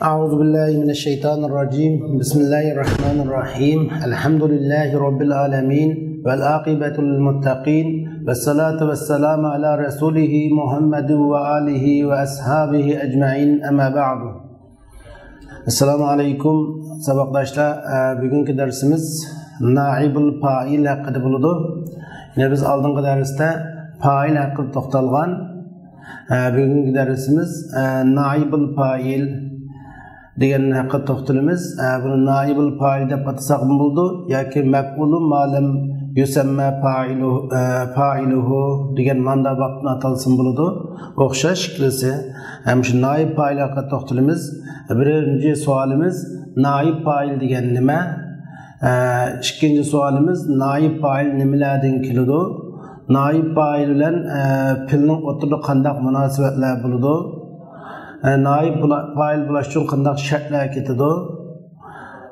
أعوذ بالله من الشيطان الرجيم بسم الله الرحمن الرحيم الحمد لله رب العالمين والعاقبة للمتقين والصلاة والسلام على رسوله محمد وآله وأصحابه أجمعين أما بعد Assalamu alaikum sabaqdaşlar bugünkü dersimiz naibul fa'il haqida bo'ladi. Yine biz oldingi darsda fa'il haqida to'xtalgan. Bugünkü dersimiz naibul fa'il degan haqida to'xtalamiz. Buni naibul fa'il deb atasak bo'ldi yoki maf'ulun ma'lum yusamma fa'iluhu degan ma'noda vaqtni atalsin bo'ladi. O'xshash fikrisi. Ham shu naib fa'il haqida to'xtalamiz. Birinci sualimiz naib fa'il degan nima? İkinci sualimiz naib fa'il nimalardan keladi? Naib fa'il bilan fe'lning o'rtasida qanday munosabatlar bo'ladi? Naib fa'il bo'lish uchun qanday shartlar ketadi?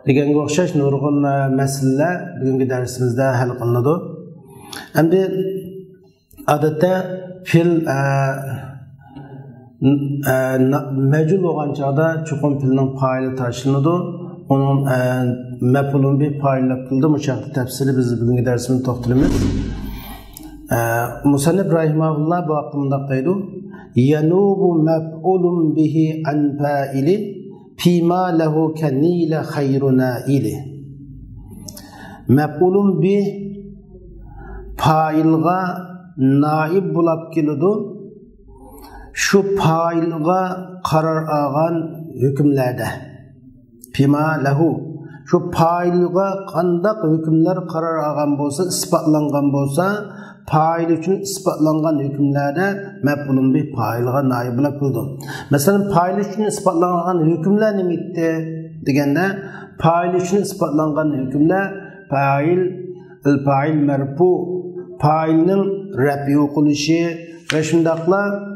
Deganga o'xshash nurg'un masalalar bugungi darsimizda hal qilinadi. Endi odatda fe'l mevcut olan çağda çoğun filinin faili taşınırdı. Onun mef'ulun bir faili yapıldı. Müşahede tefsiri biz bugünkü dersimizin tohtilimiz. Musannif rahimahullah bu aklımda kaydı. Yanubu mef'ulun bihi an faili fîmâ lehu kennîle hayruna ili. Mef'ulun bir failga naib bulab kiludu. Şu failga karar algan hükümlerde fima lehu şu failga qandaq hükümler karar algan bolsa ispatlangan bolsa fail üçün ispatlangan hükümlerde mef'ulun bir failga naib bulundu. Mesela fail üçün ispatlangan hükümler nimitti degende fail üçün ispatlangan hükümler fail merfu failnin rafi qilishi ve şundaqla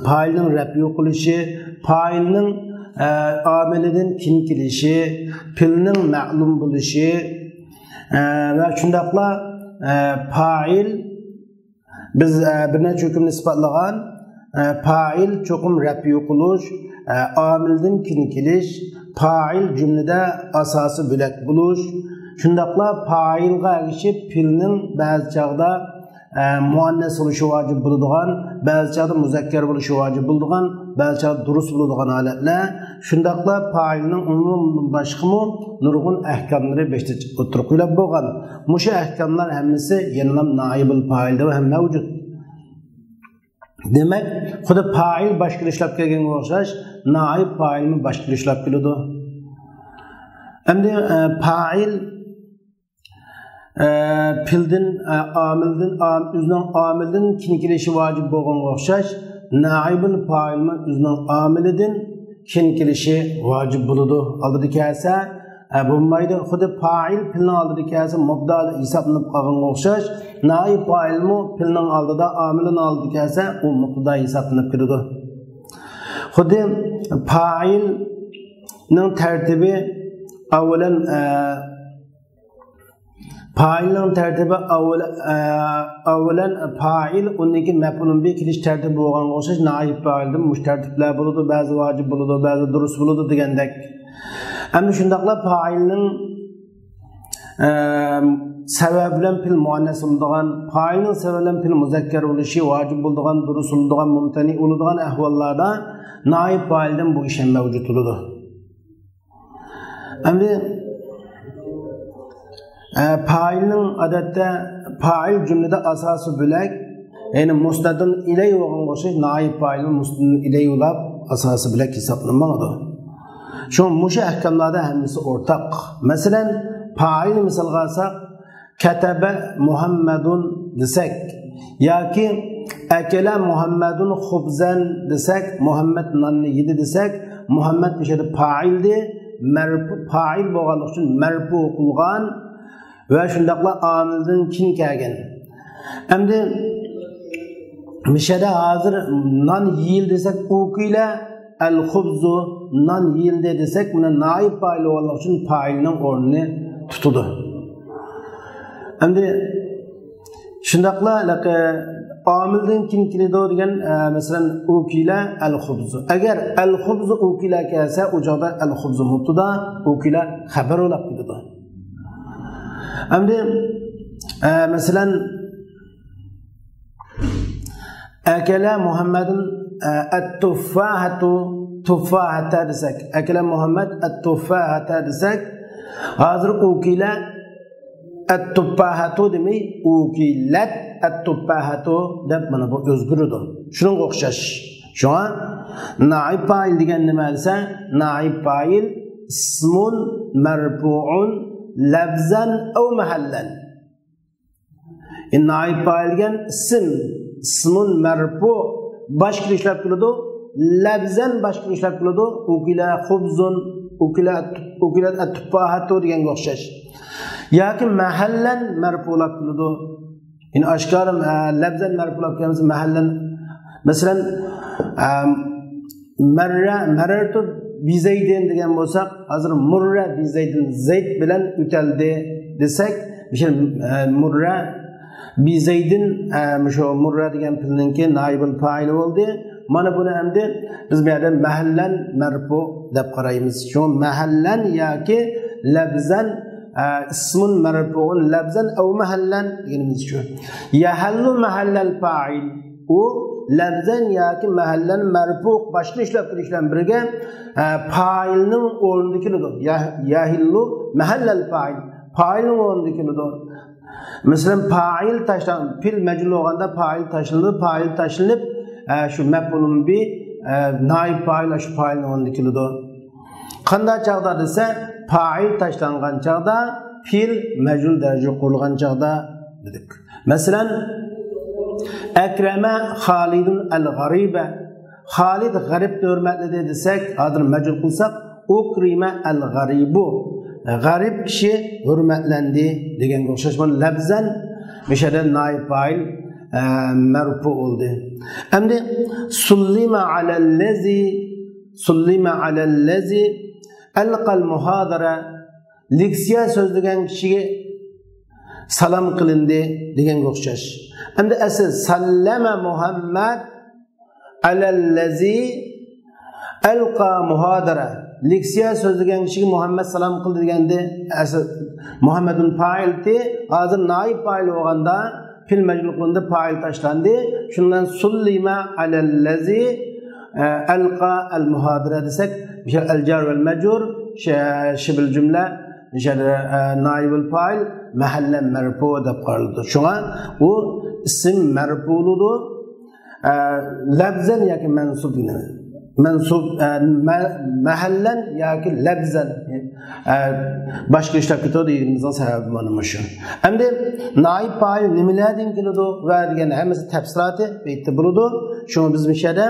failin rafi qilishi, failning amelining kim kelishi, fe'lning ma'lum bo'lishi va shundaqla fail biz bir necha hukmni isbotlagan fail cho'qim rafi qilish, amildan kim kelish, fail jumlada asosi bo'lak bo'lish, shundaqla failga ergishib fe'lning ba'zi chog'da muannas bo'lishi vacib bo'ladigan, ba'zi chaqda muzakkar bo'lishi vacib bo'ladigan, ba'zi chaqda durust bo'ladigan holatlar, shundaqla fa'ilning umuman boshqa nurg'un ahkomlari beshta o'tirib bo'lgan. Musha ahkomlar hammasi yana naibul fa'ilda ham mavjud. Demak, xuddi fa'il boshqa ishlab kelganga o'xshash, naib fa'ilni boshqa ishlab keladi. Endi fa'il filden amilden kim kelişi vacib bo'lgan o'xshash naibul fa'ilni o'zining amilidan kim kelişi vacib bo'ladi. Oldida kelsa bo'lmaydi. Xuddi fa'il filning oldida kelsa mubda hisoblanib qolganga o'xshash naib fa'ilmi filning oldida amilning oldida kelsa u mubda hisoblanib keladi. Xuddi fa'ilning tartibi avvalan failning tartibi avvalan fa'il uniki maf'ulun bi kelish tartibi bo'lganga o'xshash naib fa'ildan mushtartiblar bo'ladi, ba'zi vojib bo'ladi, ba'zi durust bo'ladi degandek. Endi shundaqla fa'ilning sabab bilan fil muannas bo'ladigan, fa'ilning sabab bilan fil muzakkar bo'lishi vojib bo'ladigan, durust bo'ladigan, mumtani bo'ladigan ahvollarda naib fa'ildan bu ish ham mavjud bo'ladi. Endi failning odatda fa'il jumlada asosi bo'lak, ya'ni musnadun ilay bo'lgan o'xshash naib fa'ilning musnadun ilay bo'lib asosi bo'lak hisoblanadi. Shu musha ahkomlarda hammasi o'rtaq. Masalan, fa'il misolga olsak, kataba Muhammadun desak yoki akala Muhammadun xubzan desak, Muhammad nonni yedi desak, Muhammad o'sha fa'ildi, fa'il bo'lganligi uchun marfu qilgan ve şundaqla amilden kim kelgan. Endi mishada hozir non yeyil desek uqila al-khubzu non yeyildi desek buni naib fa'il bo'lganligi uchun fa'ilning o'rnini tutadi. Endi shundaqla amildan kim keladi degan masalan ukila al-khubz. Agar al-khubz ukila kelsa, o joyda al-khubz mubtada, ukila xabar bo'lib ketadi. Endi masalan akala Muhammadun at-tuffahatu tuffahata desak, akala Muhammad at-tuffahata desak, hozir ukila at-tuffahatu demay, ukilat at-tuffahatu deb mana bu o'zgaradi. Shunga o'xshash. Shunga naib fa'il degan nima desa, naib fa'il ismun marfu'un lafzan aw mahallan. Naib fa'il degan ismun marfu' boshqa ishlab keladi, lafzan boshqa ishlab keladi, ukila khubzun, ukila at-tuffahatu deganga o'xshash. Yoki mahallan marfu'lab keladi. In ashkarim labzan marfu'lab kelsa mahallan masalan marartu bi zaydin degan bo'lsak, hozir murra bi zaydin, zayd bilan o'taldi desak, o'sha murra bi zaydin shu murra degan filninki naibul fa'il bo'ldi. Mana buni endi biz bu yerda mahallan marfu deb qaraymiz. Shu mahallan yoki labzan ismun marfu'un labzan aw mahallan deganimiz shu. Yahallu mahallal fa'il u labzan yoki mahallan marfu' boshqa ishlab turishdan birga fa'ilning o'rnida keladi. Yahillu mahallal fa'il fa'ilning o'rnida keladi. Masalan fa'il tashlan fil majrur bo'lganda fa'il tashlanib shu maf'ulun bi naib fa'il shu fa'ilning o'rnida keladi. Qanday chaqda desa, fa'il tashlangan chaqda, fil majrur daraja qo'yilgan chaqda dedik. Masalan, akrama Xolidun al-g'ariba. Xolid g'aribni hurmatladi desak, hozir majrur qilsak, ukrima al-g'aribu. G'arib kishi hurmatlandi deganga o'xshash. Bu labzan mishada naib fa'il marfu bo'ldi. Endi sullima alallazi alqal muhadara leksiya so'zlagan kishiga salom qilindi deganga o'xshash. Endi asl sallama Muhammad alallazi alqa muhadara leksiya so'zlagan kishiga Muhammad salom qildi deganda asl Muhammadun fa'ilti, hozir naib fa'il bo'lganda fil majrur qilindi, fa'il tashlandi. Shundan sullima alallazi alqa al muhadara desak, al-jar wal majrur shibl jumla naibul fa'il mahallan marfu' deb qaraladi. Shunga u ism marfu'ludur, labzan yoki mansub mahallan yoki labzan boshqa ishlab ketadi deganimizning sababi mana shu. Endi naib fa'il nimalardan keladi va degan hammasi tafsiloti bitta bo'ladi. Shuni biz mishada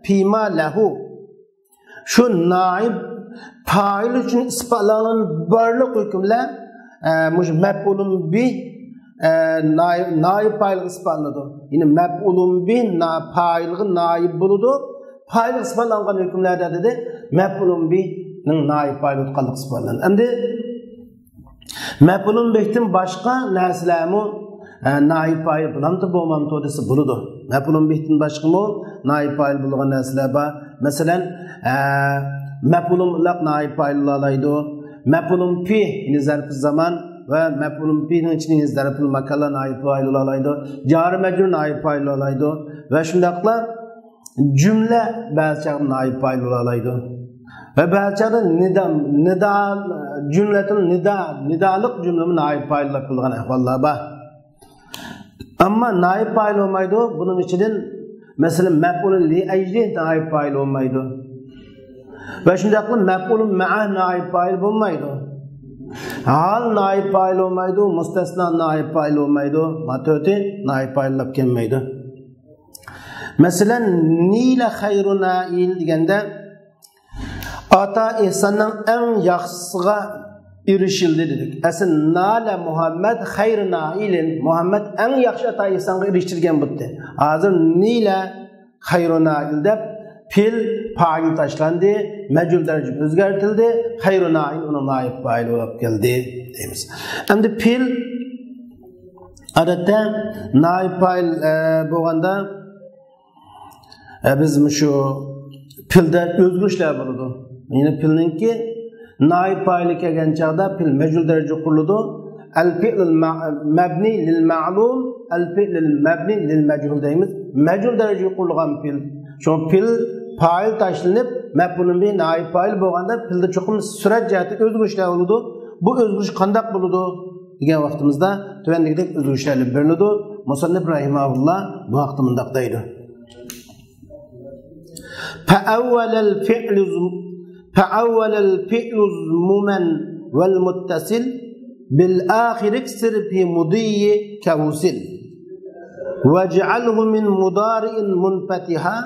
fima lahu şu naib fa'il uchun isbotlangan barliq hukmlar maf'ulun bi naib fa'il isbotlanadi. Ya'ni maf'ulun bi fa'ilga naib bo'ladi. Fa'il isbotlangan hukmlarda dedi maf'ulun bi ning naib fa'il qanday isbotlanadi. Endi maf'ulun bi'dan boshqa narsalarmi naib fa'il bilamdi bo'lmamdi desa bo'ladi. Maf'ulun bi'dan boshqami naib fa'il bo'lgan narsalar bor. Masalan, maf'ulun mutlaq naib fa'il olaydi. Maf'ulun fi ya'ni zarf zaman va maf'ulun fi'ning ichidagi zarful makonlar naib fa'il olaydi. Jar majrur naib fa'il olaydi va shundaqla jumla ba'zi naib fa'il olaydi. Ve ba'zida nida jumlatul nidalik jumlami naib fa'il qilgan ahvollar bor. Ammo naib fa'il olmaydi. Buning ichidan masalan maf'ulun li ajli naib fa'il olmaydi. Ve shundaqla maf'ulun ma'a naib fa'il bo'lmaydi. Hal naib fa'il olmaydi, mustasna naib fa'il olmaydi, matoti naib fa'illab kelmaydi. Masalan nila khayru nail deganda ata ihsanning eng yaxshisiga erishildi dedik. Asl nala Muhammad khayru nailin, Muhammad eng yaxshi ata ihsanga erishtirgan bo'ldi. Hozir nila khayru nail deb fil fa'il tashlandi, majrur daraja o'zgartirildi, khayru nail uni naib fa'il bo'lib keldi deymiz. Endi fil Odatda naib fa'il bo'lganda biz shu pilda o'zgarishlar bo'ladi. Yine pilninki naib fa'ili kelgan chaqda pil majhul daraja quriladi. Al-fi'l mabni lil ma'lum, al-fi'l mabni lil majhul deymiz. Majhul daraja qurilgan pil. Şu pil fa'il tashlanib, maf'ulun bi naib fa'il bo'lganda pilda cho'qim surat jihati o'zgarishlar bo'ladi. Bu o'zgarish qanday bo'ladi degan vaqtimizda tuvandagidek o'zgarishlar beriladi. Musannif rahimahulloh bu haqda mundaq deydi. فأول الفعل الزمن والمتصل بالآخر اكسر في مضي كوسل واجعله من مضارع منفتحا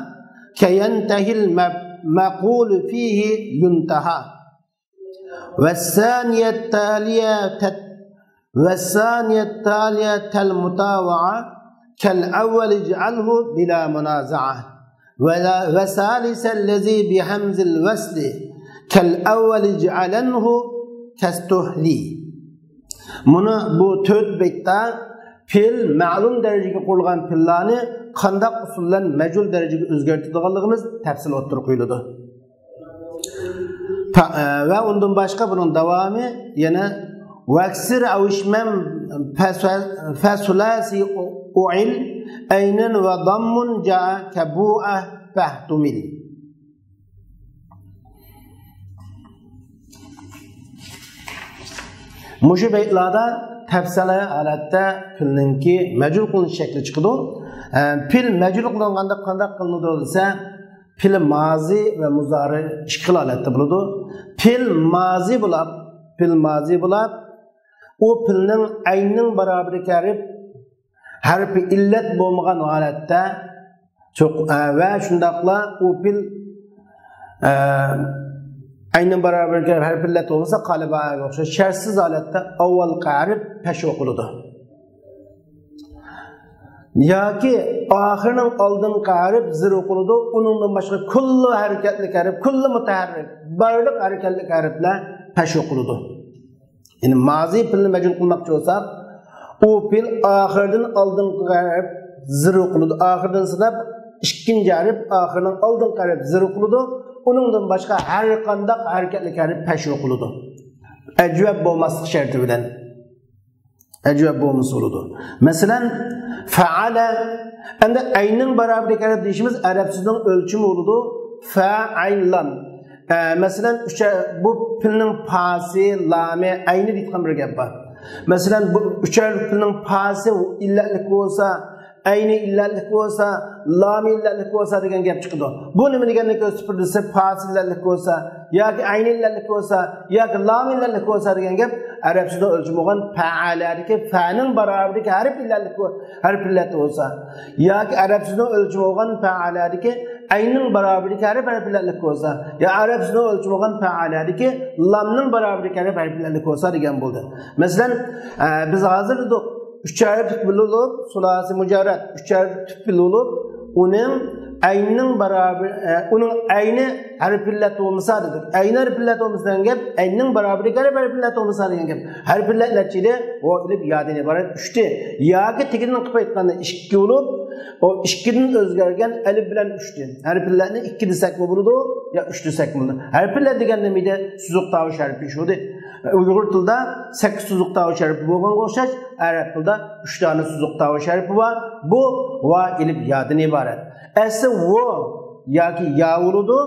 كينتهي المقول فيه ينتهى والثانية التالية المطاوعة كالأول اجعله بلا منازعة وثالث الذي بهمز الوصل كالأول اجعلنه كاستهلي. Bunu bu 4 beytte fil ma'lum derecege qo'yilgan fillarni qanday usuldan majhul derecege o'zgartirganligimiz tafsil o'tirib qo'yiladi. Va undan boshqa buning davomi yana vaksir avishmam fasulasi u'il aynan va dammun ja'a kabu'a fahtumil. Muşu beytlada tafsili halatda pilninki majhul qilinish shakli chiqadi. Pil majhul qilinganda qanday qilinadi desa, pil mazi va muzari ikki xil holatda bo'ladi. Pil mazi bo'lib, u pilning aynning barobari kelib harfi illat bo'lmagan holatda va shundaqla u pil aynen beraber harf illet olursa kalibaga o'xshash shartsiz holatda avval qarib pesh o'qiladi. Yoki oxirining oldin qarib zir o'qiladi. Uningdan boshqa kulli harakatli qarib, kulli mutaharrik, barliq harakatli qariblar pesh o'qiladi. Ya'ni mazi pilni majhul qilmoqchi bo'lsak, u pil oxirdan oldin qarib zir o'qiladi. Oxirdan sinab ikkinchi harf oxirining oldin qarib zir o'qiladi. Onundan başka her qandaq hareketli qarib peş o'qiladi. Ajvab bo'lmaslik sharti bilan. Ajvab bo'lmasa bo'ladi. Masalan, fa'ala endi ayning barobari qarib deyishimiz arab so'zining o'lchimi bo'ladi. Fa'illan. Masalan, bu pilning pasi, lami, ayni deydigan bir gap bor. Masalan, bu uchar pilning pasi illatlik bo'lsa, ayni illatlik bo'lsa, lami illatlik bo'lsa degan gap chiqdi. Bu nima deganini ko'rsatib, fa'il illatlik bo'lsa yoki ayni illatlik bo'lsa yoki lami illatlik bo'lsa degan gap arab so'zida o'lchim bo'lgan fa'aladagi fa'ning barobaridagi harf illat bo'lsa yoki arab so'zida o'lchim bo'lgan fa'aladagi ayning barobaridagi harf illatlik bo'lsa ya arab so'zida o'lchim bo'lgan fa'aladagi lamning barobaridagi harf illatlik bo'lsa degan bo'ldi. Masalan, biz hozir üçer tüpül olup, sulasi mujarrad üçer tüpül olup, onun ayının beraber, onun ayni harf illat olmasa dedik. Ayni harf illat olmasa degan gap, ayının beraberi harf illat olmasa degan gap. Harf illatlarchida o ilib yadini iborat 3 yoki tegidan qilib aytganda 2 olup, o 2dan o'zgargan alif bilan 3 harf illatni 2 desak bo'ladi yo 3 desak bo'ladi. Harf illat degan nimada suzuq tavush harfi shu de. Uyghur tilda 8 suzuq tavush harfi bo'lganga o'xshash, arab tilda 3 tane suzuq tavush harfi bor. Bu va ilib yadini iborat. Asli vo yoki ya bo'ladi,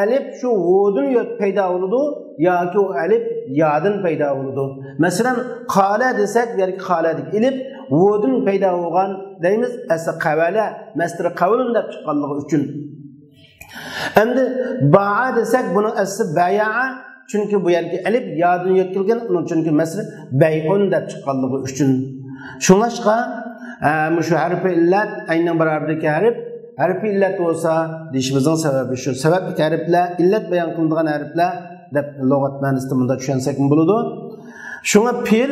alif shu vodan paydo bo'ladi yoki u alif yadan paydo bo'ladi. Masalan, qala desak, yoki qala deb ilib vodan paydo bo'lgan deymiz. Asli qavala, masdar qavlun deb chiqqanligi uchun. Endi ba'a desak, buni asli baya'a, çünkü bu yerki alif yadan yetkilgan, onun çünkü masdar bay'un deb chiqqanligi uchun. Shunlashqa shu harfi illat aynan barobaridagi harfi illat bo'lsa deyishimizning sababi shu. Sabab harflar illat bayon qilinadigan harflar deb lug'at ma'nosida bunda tushunsak bo'ladi. Shunga pil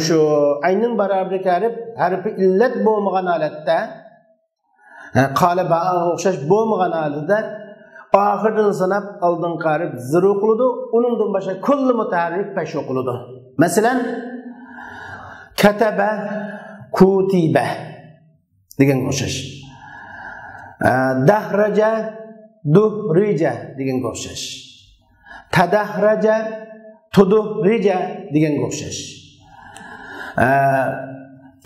shu aynan barobaridagi harfi illat bo'lmagan holatda qalibaga o'xshash bo'lmagan holatda oxirdan sanab oldin qarib zir o'qiladi, uningdan boshqa kulli mutaharrik pesh o'qiladi. Masalan, kataba, kutiba deganga o'xshash. Dahraja, duhrija deganga o'xshash. Tadahraja, tuduhrija deganga o'xshash.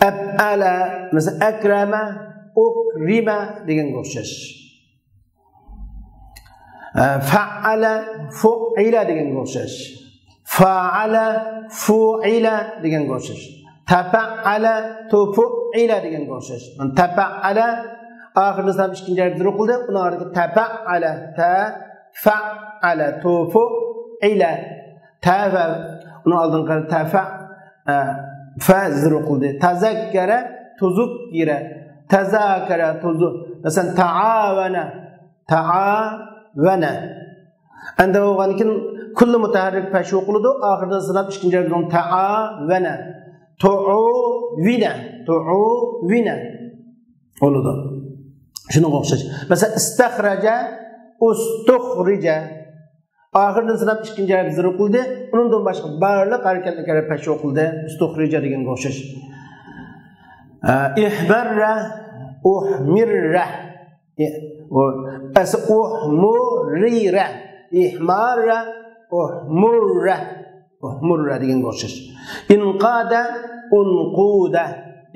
Af'ala, mesela akrama, ukrima deganga o'xshash. Fa'ala, fu'ila deganga o'xshash. Fa'ala, fu'ila deganga o'xshash. Tafa'ala, tufu'ila deganga o'xshash. Tafa'ala oxirida ham ikkinchi harf zir o'qildi. Uni ortiga tafa'ala, tafa'ala, tufu'ila. Tafa, uni oldingi tafa fa zir o'qildi. Tazakkara, tuzukkira. Tazakara, tuzu. Masalan ta'awana, ta'awana. Anda o'g'ankin kulli mutaharrik fash o'qildi. Oxirida sinab ikkinchi harf ta'awana. Tu'uvina, tu'uvina. O'ludi. Shunga o'xshash. Masalan istakhraja, ustukhrija. Oxirida sinab ikkinchi harf zir o'qildi. Undan boshqa barliq harakatlarga fash o'qildi. Ustukhrija deganga o'xshash. İhbarra, uhmirra. Uhmurira. İhmarra, uhmurra. Uhmurra deganga o'xshash. İnqada, unquda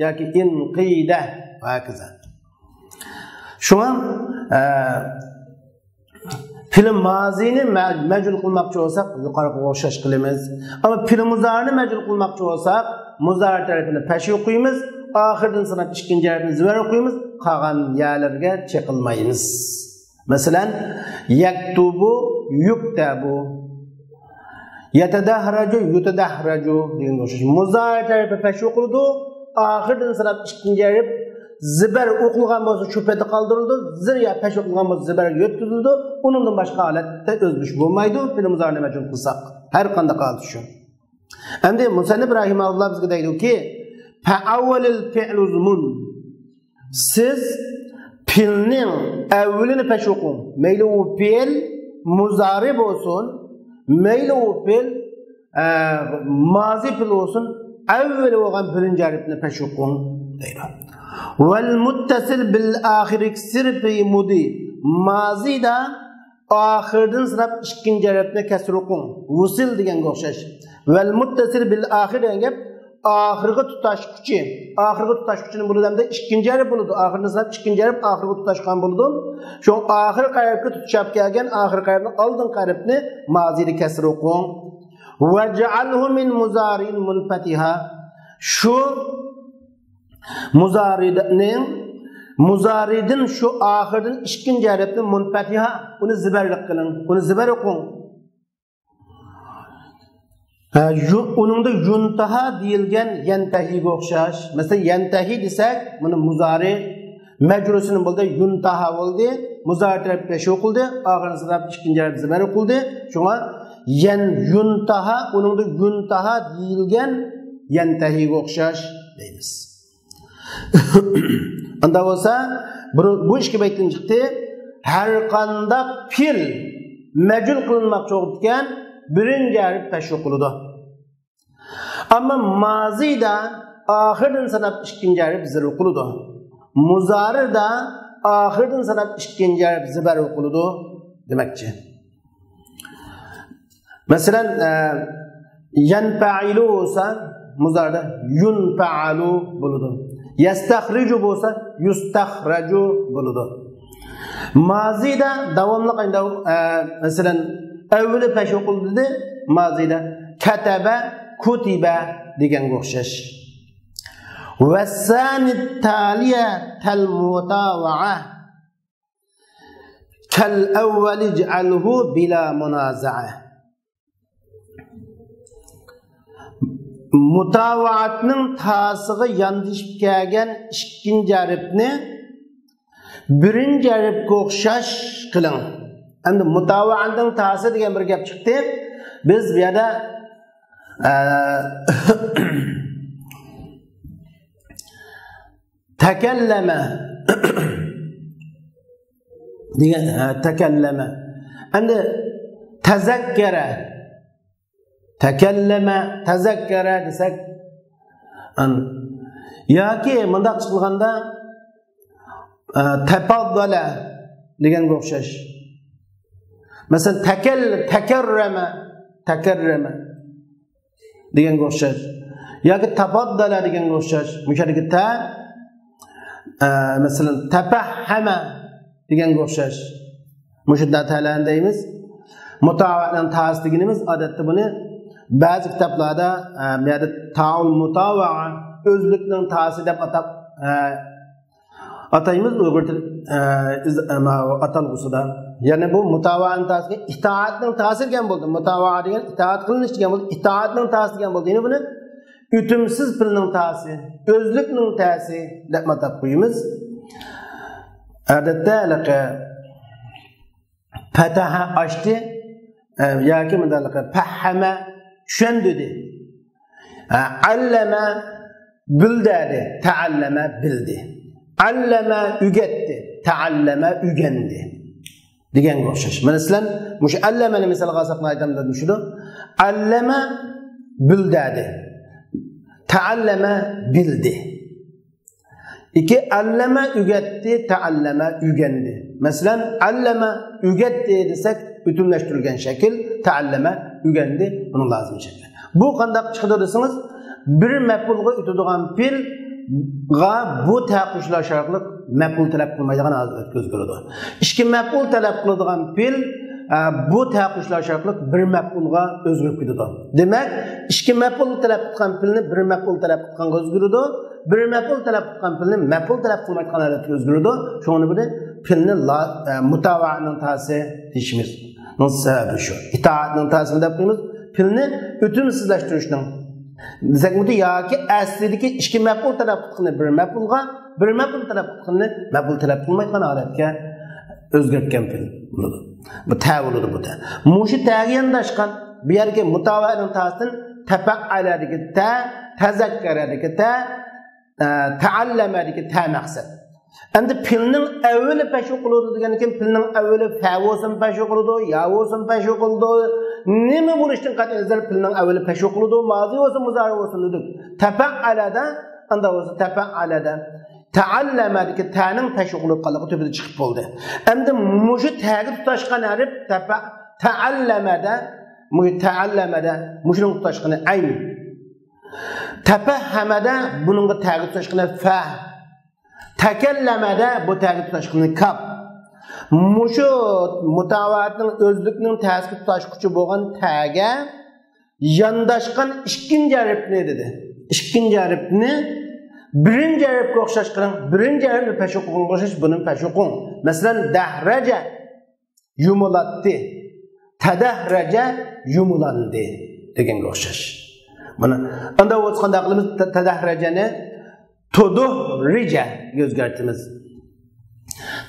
yoki inqida va kaza. Shunga film mazini majul qilmoqchi bo'lsak, yuqoriga o'xshash qilamiz. Ammo film muzarni majul qilmoqchi bo'lsak, muzar tarafini pashi o'qiymiz, oxirdan sanab ikkinchi harfni zibar o'qiymiz, qolgan yalarga chekilmaymiz. Masalan, yaktubu, yuktabu. Yatadahraju, yutadahraju deganga o'xshash. Muzar tarafi pashi o'qildi, oxirdan sanab ikkinchi harf zibar o'qilgan bo'lsa shu paytda qoldirildi, zir ya pash o'qilgan bo'lsa zibarga yetkazildi. Undan boshqa holatda o'zgarish bo'lmaydi. Film muzarni majul qilsak, har qanday qoldi shu. Endi Musannif rahimahulloh bizga deydi-ki, fa'awwalul fi'lu zumun. Siz fi'lning avvalini pash o'qing. Mayli u fi'l muzari bo'lsin, mayli u fi'l mazi fi'l bo'lsin, avvali bo'lgan birinchi harfni pash o'qing deydi. Vel muttasil bil ahir iksir fi mudi. Mazida ahirdan sirab ikkinchi harfni kasr o'qing. Vusil deganga o'xshash. Vel muttasil bil ahir degan gap oxirgi tutashquchi. Oxirgi tutashquchini bu odamda ikkinchi harf bo'ladi. Oxirdan sirab ikkinchi harf oxirgi tutashgan bo'ladi. Shu oxirgi harfga tutashab kelgan oxirgi harfni oldingi harfni mazida kasr o'qing. Vaj'alhu min muzarin munfatiha. Shu muzaridin şu ahirdan ikkinchi harfni munfatiha, uni zibarlik qiling, uni zibar o'qing. Uningda yuntaha deyilgan yantahiga o'xshash. Masalan, yantahi desak, buni muzari majrusini bo'ldi, yuntaha bo'ldi, muzari taraf pesh o'qildi, oxirida ikkinchi harf zibar o'qildi. Shunga yuntaha, uningda yuntaha deyilgan yantahiga o'xshash deymiz. Anda bo'lsa, bu ishga baytdan chiqdi, har qanday fe'l majul qilinmoqchi bo'lgan birinchi harf pash o'qiladi. Ammo mazida oxirdan sanab ikkinchi harf zir o'qiladi. Muzarida oxirdan sanab ikkinchi harf zibar o'qiladi demakchi. Masalan, yanfa'ilu bo'lsa, muzarida yunfa'alu bo'ladi. Yastakhriju bo'lsa yustakhraju bo'ladi. Mazida davomli qayda masalan avvali pash o'qildi, mazida kataba, kutiba deganga o'xshash. Wasani taliya tal mutawa'a kal awwal ij'alhu bila munaza'a. Mutavaatning ta'siga yandishib kelgan ikkinchi harfni birinchi harfga o'xshash qiling. Endi mutavaatning ta'si degan bir gap chiqdi. Biz bu yerda takallama degan takallama. Endi tazakkara takallama tazakkara desak yoki mundaq chiqilganda tafaddala deganga o'xshash. Masalan takarrama deganga o'xshash. yoki tafaddala deganga o'xshash. Musharikda masalan tafahhama deganga o'xshash. Mushadda talan deymiz. Mutavadan tasdigimiz odatda buni ba'zi kitoblarda bu ta'ul mutavaa özlükning ta'si deb ataymiz Uyg'ur til atalg'usida. Ya'ni bu mutavaaning ta'si itoatning ta'si degan bo'ldi. Mutavaa degan itoat qilinish degan bo'ldi. Itoatning ta'si degan bo'ldi. Ya'ni buni ütümsiz pilning ta'si, özlükning ta'si deb atab qo'yamiz. Odatda fataha açtı yoki bundaqa fahama tushundidi. Allama bildadi, taallama bildi. Allama ügetti, taallama ügendi. Deganga o'xshash. Masalan, mush allamani misol qilsak aytamda shuni. Allama bildadi. Taallama bildi. İki allama ügetti, taallama ügendi. Masalan, allama ügetti desek bütünleştirilgen şekil, taallama ügendi. Bunun lazım şekil. Bu qandaq chiqdi desangiz, bir maf'ulga o'tadigan fil ga bu taqishlasharliq maf'ul talab qilmaydigan hozat ko'z ko'radi. Ikki maf'ul talab qiladigan fil bu taqishlasharliq bir maf'ulga o'zgarib ketadi. Demak, ikki maf'ul talab qilgan filni bir maf'ul talab qilganga o'zgaradi. Bir maf'ul talab qilgan filni maf'ul talab qilmaydigan holatga o'zgaradi. Shuni buni filni mutavaaning ta'si deyishimiz. Nasıl şu? İtaatning ta'sini deb qo'yamiz. Filni o'timsizlashtirishning. Desak bu yoki aslidagi ikki maf'ul talab qilgan bir maf'ulga, bir maf'ul talab qilgan maf'ul talab qilmaydigan holatga o'zgartgan fil. Bu ta'vuludir bu da. Mushi ta'ga yondashgan bu yerga mutavaaning ta'sini tafa'aladagi ta, tazakkaradagi ta, ta'allamadagi ta maqsad. Endi filning avvali peşi qiladi degan ekan, filning avvali fa bo'lsin peşi qiladi, ya bo'lsin peşi qiladi. Nima bo'lishdan qat'iy nazar filning avvali peşi qiladi, mazi bo'lsin, muzari bo'lsin dedik. Tafa'alada, anda bo'lsa tafa'alada ta'allama'dagi ta'ning peşi qilib qolib tubida chiqib bo'ldi. Endi mushi ta'ga tutashgan harf ta'allamada mushining tutashgani ayni. Tafahhamada buningga ta'ga tutashgani fa. Takallamada bu ta'ga tutashgani kaf. Mushu mutavaatning o'zlikning ta'sir tutashquchi bo'lgan ta'ga yondashgan ikkinchi harfni dedi. Ikkinchi harfni birinci harfga o'xshash qiling. Birinci harfni pashuqqa o'xshash, buning pashuqun. Masalan, dahraja yumulatdi. Tadahraja yumulandi deganga o'xshash. Mana unda o'zqanda qilamiz tadahrajani tuduhrija o'zgartimiz.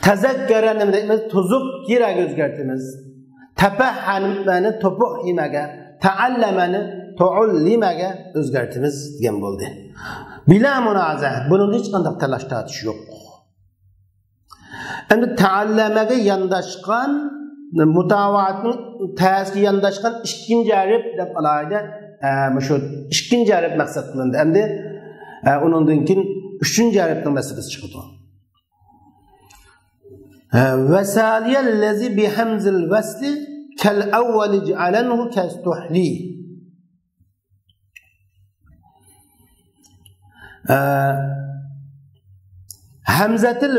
Tazakkara nima deymiz? Tuzukkira o'zgartimiz. Tafahhamani tufuhimaga, ta'allamani tu'allimaga o'zgartimiz degan bo'ldi. Bila munaza, bunun hech qanday talash tatish yo'q. Endi ta'allamaga yondashgan mutavaatning ta'siga yondashgan ikkinchi harf deb alayda shu ikkinchi harf maqsad qilindi. Endi undan keyin uchinchi harfning masalasi chiqdi. Vasaliyallazi bihamzil vasli kal awwal ja'alanhu kastuhli. Hamzatil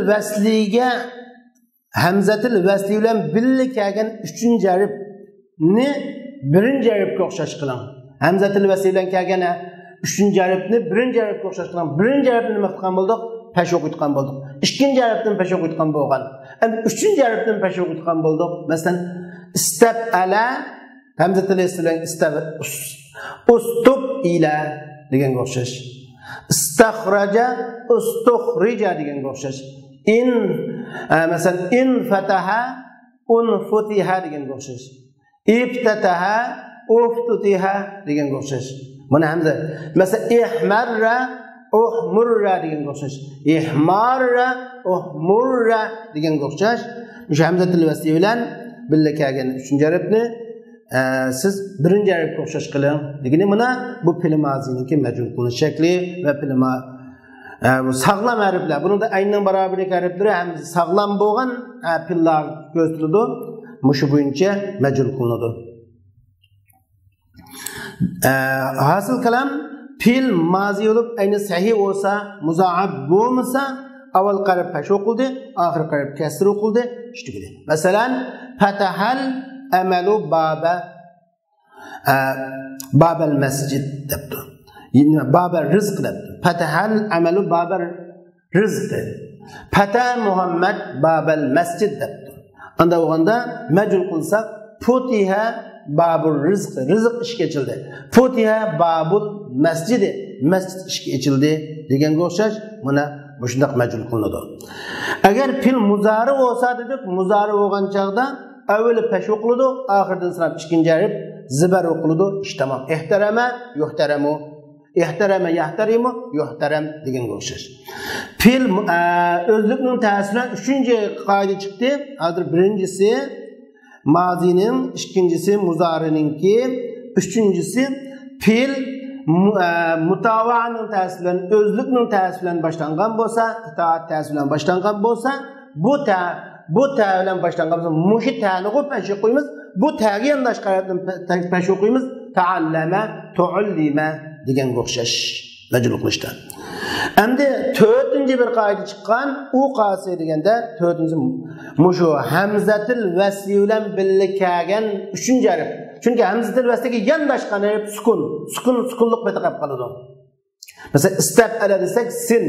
vasli bilan birga kelgan uchinchi harfni birinchi harfga o'xshash qiling. Hamzatil vasli bilan kelgan uchinchi harfni birinchi harfga o'xshash qiling. Birinchi harfni nima qilgan bo'ldik? Pesh o'qitgan bo'ldik. Ikkinchi harfni pesh o'qitgan bo'lgan. Endi uchinchi harfni pesh o'qitgan bo'ldik. Masalan, istabala hamzatil vasli bilan ustub ila deganga o'xshash. İstakhraja, ustukhrija deganga o'xshash. Masalan, in fataha, unfutiha deganga o'xshash. Iftataha, uftutiha deganga o'xshash. Mana hamza. Masalan, ihmarra, uhmurra deganga o'xshash. Ihmarra, uhmurra deganga o'xshash. O'sha hamzatul vasli bilan birga kelgan uchinchi harfni siz birinci harfga o'xshash qiling degani mana bu fe'l mozininki majhul qilinish shakli va fe'l bu sağlam harflar buningda aynan barobarlik harflari ham sağlam bo'lgan fe'llar ko'rsatiladi mushu bo'yicha majhul qilinadi hasil kalam fe'l mozi bo'lib ayni sahih bo'lsa muzaab bo'lmasa avval qarab pash o'qildi oxir qarab kasr o'qildi ishtigidi masalan fatahal amalu babal masjid debdi babal rizq debdi fatahal amalu babal rizq fata muhammad babal masjid debdi anda o'ganda majhul qilsak futiha babul rizq rizq ishga ochildi futiha babul masjid masjid ishga ochildi deganga o'xshash mana shundoq majhul qilinadi agar fe'l muzari bo'lsa dedik muzari bo'lgan chog'da avvali pash o'qiladi oxiridan sanab ikkinchi harf zibar o'qiladi ish tamom ihtarama yuhtaramu ihtarama yahtarimu yuhtaram deganga o'xshash fe'l o'zlikning ta'siridan uchinchi qoida chiqdi hozir birinchisi mozining ikkinchisi muzarininki uchinchisi fe'l mutavaning ta'siridan o'zlikning ta'siridan boshlangan bo'lsa itoat ta'siridan boshlangan bo'lsa bu ta bilan boshlangan bo'lsa mushi ta'ni pash qo'yamiz bu ta'ga yandash qarabdan pash qo'yamiz ta'allama tu'allima deganga o'xshash majhul qilishda endi to'rtinchi bir qoida chiqqan u qoida deganda to'rtinchi mushu hamzatil vasli bilan birga kelgan uchinchi harf chunki hamzatil vasliga yondashgan harf sukunliq beta qolib qoladi mesela istafala desak sin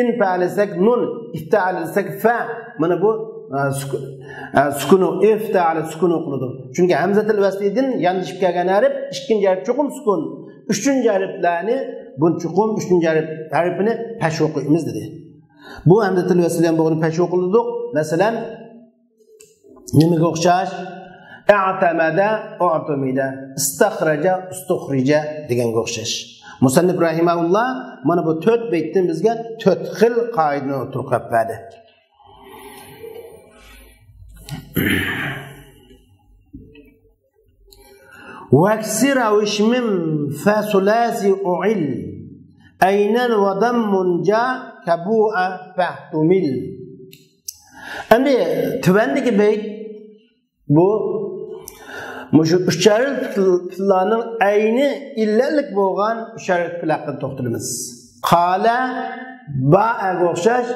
infa'ala desak nun ifta'ala desak fa mana bu sukunu ifta'ala sukun o'qiladi chunki hamzatil vaslidan yondashib kelgan harf ikkinchi harf cho'qim sukun uchinchi harflarni bu chuqum uchinchi harfini pash o'qiymiz dedi bu hamzatil vaslidan bo'lgan pash o'qiladi masalan nimaga o'xshash a'tamada u'tumida istakhraja ustukhrija deganga o'xshash musannif rahimahulloh mana bu 4 baytdan bizga 4 xil qoidani o'tirib berdi واكسر وشمم فثلاثي أعل أينا وضم جاء كبوء فاحتمل أمي تبندك بيت bu mushu ucharil fi'llarning ayni illatlik bo'lgan ucharil fi'l haqida to'xtalamiz qala ba'ga o'xshash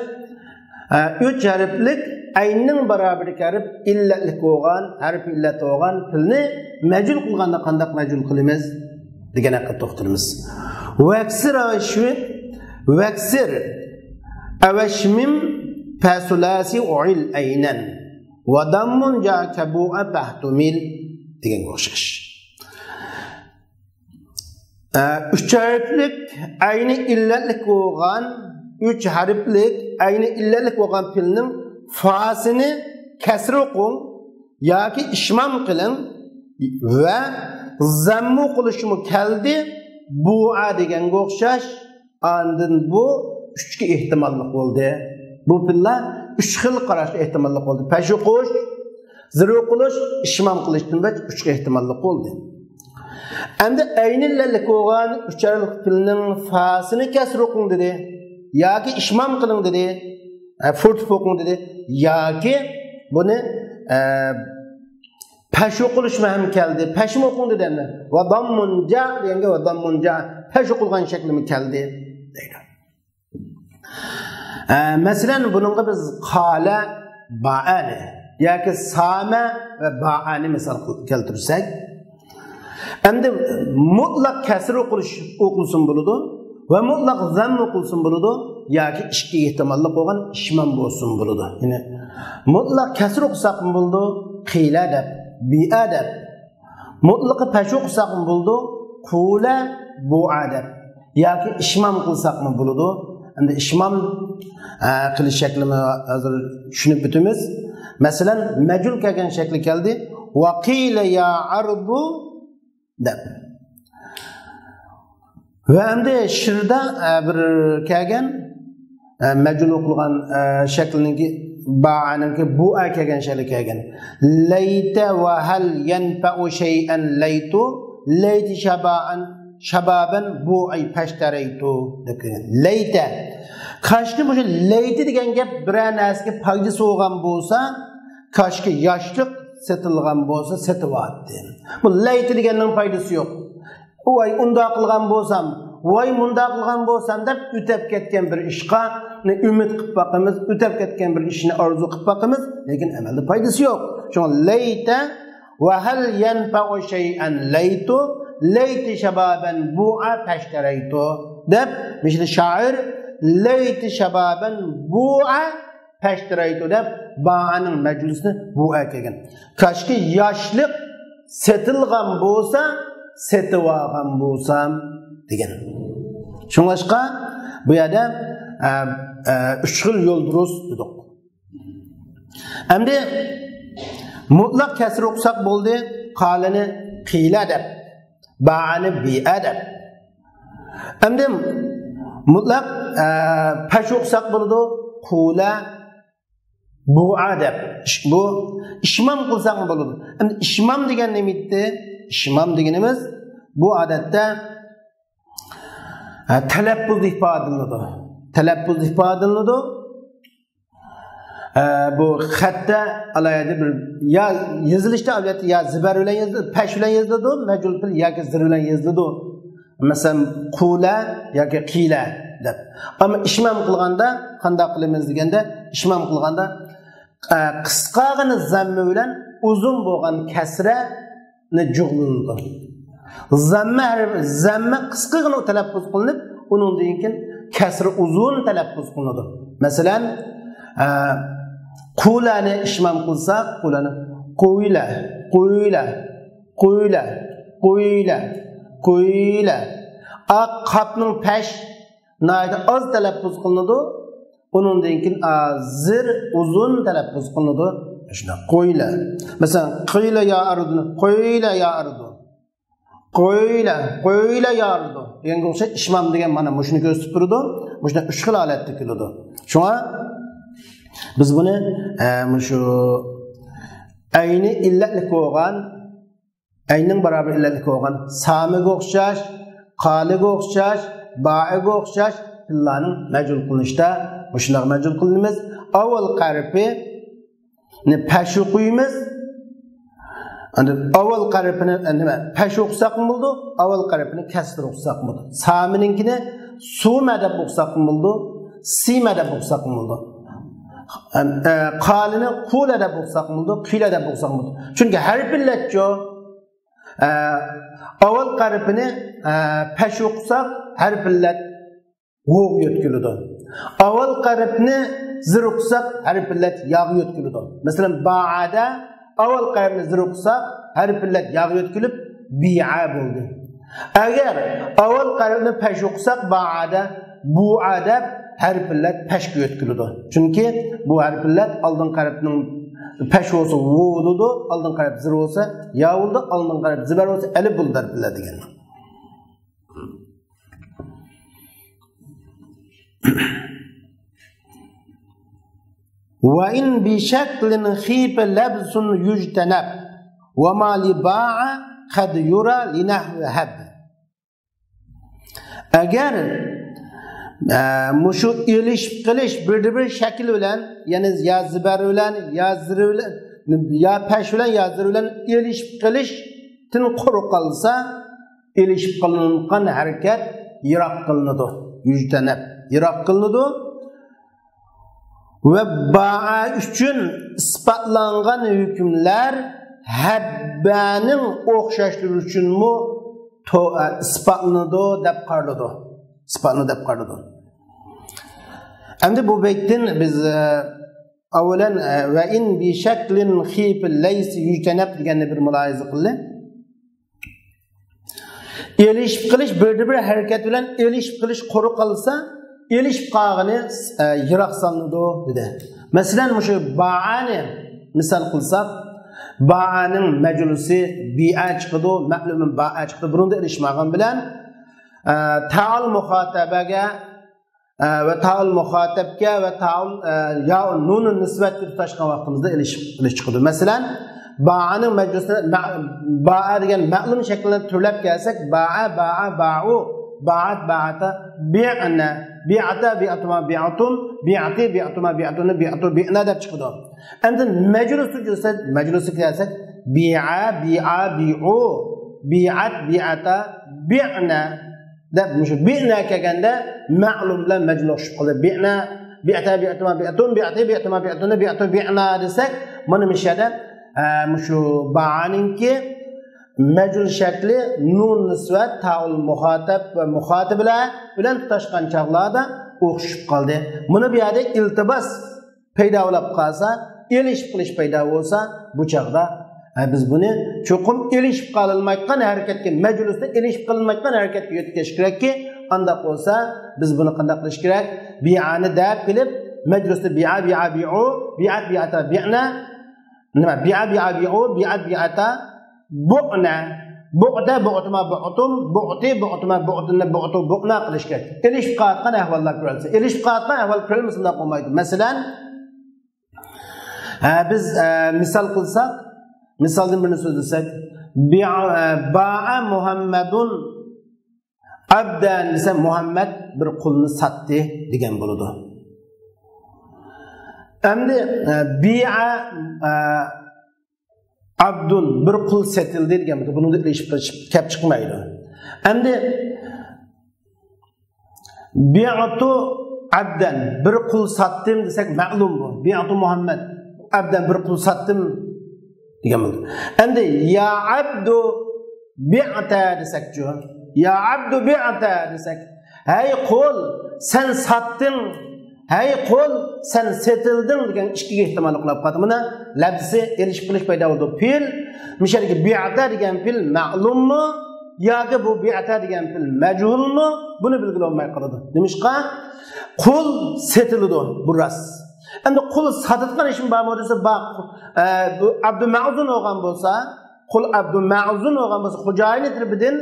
uch harflik ayning barobarlik harf illatlik bo'lgan harf illat bo'lgan filni majhul qilganda qanday majhul qilamiz degan haqida to'xtalamiz vaksir avashmim fasulasi uil aynan va dammun ja kabu'a tahtumil deganga o'xshash uch harflik ayni illatlik bo'lgan uch harflik ayni illatlik bo'lgan filning fasini kasr o'qing yoki ishmam qiling va zammu qilishmi keldi bu'a deganga o'xshash andin bu uchga ehtimolli bo'ldi bu fillar uch xil qarashga ehtimolli bo'ldi pash o'qish zir o'qilish ishmam qilishdan bach uchga ehtimolli bo'ldi endi ayni illatlik bo'lgan uch harflik filning fasini kasr o'qing dedi yoki ishmam qiling dedi furt o'qing dedi yoki buni pash o'qilishmi ham keldi pashmi o'qing dedi va dammun ja deganga va dammun ja pash o'qilgan shaklimi keldi deydi masalan buningga biz qala ba'ani yoki sama va ba'ani misol keltirsak endi mutlaq kasr o'qilsin bo'ladi va mutlaq zamm o'qilsin bo'ladi yoki ikki ehtimolli bo'lgan ishmam bo'lsin bo'ladi ya'ni mutlaq kasr o'qisak bo'ldi qila deb bi'a deb mutlaqi pash o'qisak bo'ldi qula bu'a deb yoki ishmam qilsak bo'ladi endi ishmam qilish shaklini hozir tushunib o'tamiz masalan majhul kelgan shakli keldi va qila ya ardu deb va endi shirda bir kelgan majhul o'qilgan shakliniki ba'anınki bu kelgan şeylik kelgan. Layta wa hal yanfa'u shay'an laytu layti shababan bu'i pashtaraytu degan. Layta Kaşki bu layti degan gap bir narsaga foydasi bo'lgan bo'lsa, kaşki yoshlik setilgan bo'lsa, setivatdi. Bu layti deganning foydasi yo'q. Voy unda qilgan bo'lsam, voy munda qilgan bo'lsam deb o'tib ketgan bir ishqa umid qilib boqamiz, o'tib ketgan bir ishni orzu qilib boqamiz, lekin amalda foydasi yo'q. Shunga layta va hal yanfa'u shay'an laytu layti shababan bu'a pashtaraytu deb misli shoir layti shababan bu'a pashtaraytu deb ba'aning majlisini bu'a kelgan. Kaşki yoshlik setilgan bo'lsa, setib olgan bo'lsam degan. Shunga bu yerda 3 xil yo'l durust dedik. Endi mutlaq kasr o'qisak bo'ldi, qalini qila deb, ba'ani bi'a deb. Endi mutlaq pash o'qisak bo'ladi, qula bu'a deb. Bu ishmam qilsak bo'ladi. Endi ishmam degan nima edi? Ishmam deganimiz bu odatda talaffuz ifodalanadi. Talaffuz ifodalanadi. Bu xatda alayda bir ya yozilishda albatta ya zibar bilan yoziladi, pash bilan yoziladi, majul til yoki zir bilan yoziladi. Masalan, qula yoki qila deb. Ammo ishmam qilganda qanday qilamiz deganda, ishmam qilganda qisqagina zamma bilan uzun bo'lgan kasra jug'lanadi. Zamma qisqagina talaffuz qilinib, undan keyin kasra uzun talaffuz qilinadi. Masalan, qulani ishmam qilsak, qulani qo'yla, qo'yla, qo'yla, qo'yla, qo'yla. Qapning pash nayda oz talaffuz qilinadi. Undan keyin zir uzun talaffuz qilinadi. Shuna qo'yla. Masalan, qo'yla ya ardu, qo'yla ya ardu. Qo'yla, qo'yla ya ardu. Deganga o'xshab ishmam degan mana shuni ko'rsatib turadi. Shuna 3 xil holatda keladi. Shunga biz buni shu ayni illatlik bo'lgan, ayning barobar illatlik bo'lgan samiga o'xshash, qaliga o'xshash, ba'iga o'xshash tillarning majul qilinishda shunday majul qilamiz. Avval qarfi pash o'qiymiz. Endi avval qarfini nima? Pash o'qsaq bo'ldi, avval qarfini kasr o'qsaq bo'ldi. Samininkini suma deb o'qsaq bo'ldi, sima deb o'qsaq bo'ldi. Qalini qula deb o'qsaq bo'ldi, qila deb o'qsaq bo'ldi. Chunki har billatcho avval qarfini pash o'qsaq har billat o'q yo'tkiladi. Avval qarfni zir o'qsaq har billat yog' yo'tkiladi. Masalan, ba'ada avval qarfni zir o'qsaq har billat yog' yo'tkilib bi'a bo'ldi. Agar avval qarfni pash o'qsaq ba'ada bu'ada harflar pashga yo'tkiladi. Chunki bu harflar oldin qarabning pash bo'lsa vo bo'ladi, oldin qarab zir bo'lsa ya bo'ldi, oldin qarab zibar bo'lsa alif bo'ldi harflar degan. Wa in bi shaklin khif labsun yujtanab wa ma li ba'a qad yura li nahwi hab. Agar mushu elishib qilish bir shakl bilan, ya'ni ya zibar bilan, ya zir bilan, ya pash bilan, ya zir bilan elishib qilishdan quruq qolsa, elishib qilingan harakat yiroq qilinadi. Yujtanab, yiroq qilinadi. Ve ba'a uchun isbotlangan hukmlar habbaning o'xshashligi uchun mu isbotlanadi deb qaraladi. Isbotlanadi deb qaraladi. Endi bu beytdan biz avvalan va in bi shaklin khif lays yujtanab deganni bir mulohaza qildik. Elishib qilish bir harakat bilan elishib qilish quruq qolsa, elishib qolgani yiroq solinadi dedi. Masalan, mushu ba'ani misol qilsak, ba'aning majlusi bi'a chiqdi, ma'lumun ba'a chiqdi. Bunda elishmagan bilan ta'al muhotabaga ve taul muhatebke ve taul ya nunun nisbetli tutuşkan vaktimizde iliş çıkıdı. Mesela ba'anın meclisine ba'a degen ma'lum şeklinde türlep gelsek ba'a ba'u ba'at ba'ata bi'na bi'ata bi'atuma bi'atum bi'ati bi'atuma bi'atuna bi'atu bi'na dep çıkıdı. Endi meclisi gelsek bi'a bi'u bi'at bi'ata bi'na dep bi'na kelgende ma'lum bilan majlus qildi. Bi'ata bi'atuma bi'atun bi'ati bi'atuma bi'atuna bi'atu bi'na desek mana bu yerda şu ba'aninki majlus shakli nun nisbat taul muhatib va muhatiblar bilan tutashgan chaqlarda o'xshib qoldi. Buni bu yerda iltibos paydo bo'lib qolsa, elishib qilish paydo bo'lsa, bu chaqda biz buni cho'qim elishib qolinmayotgan harakatga, majlisda elishib qolinmayotgan harakatga yetkazish kerakki, anda bo'lsa biz buni qanday qilish kerak? Bi'ani deb kelib, majlisda bi'a bi'u, bi'at bi'ata bi'na, nima bi'a bi'u, bi'at bi'ata bu'na, bu'da bu'tuma bu'tum, bu'ti bu'tuma bu'tunna bu'tu bu'na qilish kerak. Elishib qolayotgan ahvollar ko'rilsa, elishib qolayotgan ahvol ko'rilmasa bunday bo'lmaydi. Masalan, biz misol qilsak, misaldan birini so'zlasak, ba'a Muhammadun abdan desa Muhammad bir qulni satdi degan bo'ladi. Endi bi'a abdun bir qul satildi degan bo'ladi. Buni ilishib kelib chiqmaydi. Endi bi'atu abdan bir qul satdim desak ma'lum bu. Bi'atu Muhammad abdan bir qul satdim degan bo'ladi. Endi ya abdu bi'ata desakchu, ya abdu bi'ata desak, hey qul sen satding, hey qul sen setilding degan ikki ehtimol qilib qoldi. Buni labsi elishib qilish paydo bo'ldi. Fil mishalga bi'ata degan fil ma'lummi yoki bu bi'ata degan fil majhulmi? Buni belgilolmay qoldi. Demishqa qul setildi bu ras. Endi qul satitgan ishim bormi desa, bu Abdu Ma'zun olgan bo'lsa, qul Abdu Ma'zun olgan bo'lsa, xo'jayin tiribidan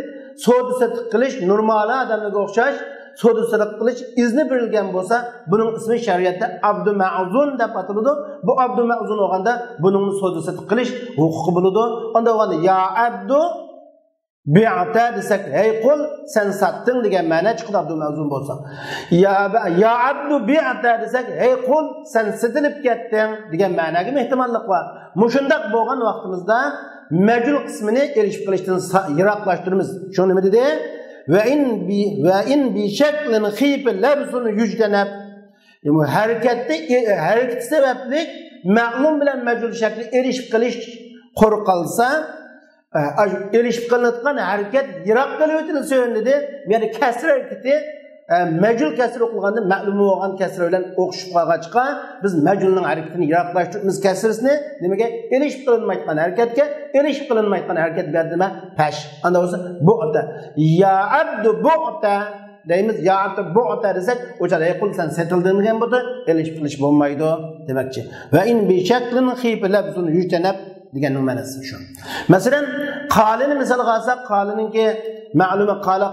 savdo sotib qilish normali odamlarga o'xshash savdo sotib qilish izni berilgan bo'lsa, buning ismi shariatda Abdu Ma'zun deb ataladi. Bu Abdu Ma'zun olganda buning savdo sotib qilish huquqi bo'ladi. Unda olganda ya Abdu bi'ata desak, hey qul sen satding degan ma'no chiqadi Abdu Ma'zun bo'lsa. Ya Abdu bi'ata desak, hey qul sen setilib ketding degan ma'noga ehtimollik bor. Mushundaq bo'lgan vaqtimizda majul qismini erishib qilishdan yiroqlashtiramiz. Shu nima dedi? Va in bi shaklin khif labsun yujtanab. Harakat sababli ma'lum bilan majul shakli erishib qilish qo'rqilsa, erishib qilinayotgan harakat yiroq qilib o'tilsa dedi. Ya'ni kasr harakati majul kasr o'qilganda ma'lum bo'lgan kasr bilan o'xshib qolgachqa biz majulning harakatini yiroqlashtiramiz. Kasrsini nimaga? Erishib qilinmayotgan harakatga, erishib qilinmayotgan harakat berdimi? Pash. Anda bo'lsa bu'ta. Ya abdu bu'ta deymiz. Ya abdu bu'ta desak, o'chada qul sen setilding degan bo'ldi, erishib qilish bo'lmaydi demakchi. Va in bi shaklin khif labsun yujtanab deganning ma'nosi shu. Masalan, qalini misol olsak, qaliningki ma'luma qalu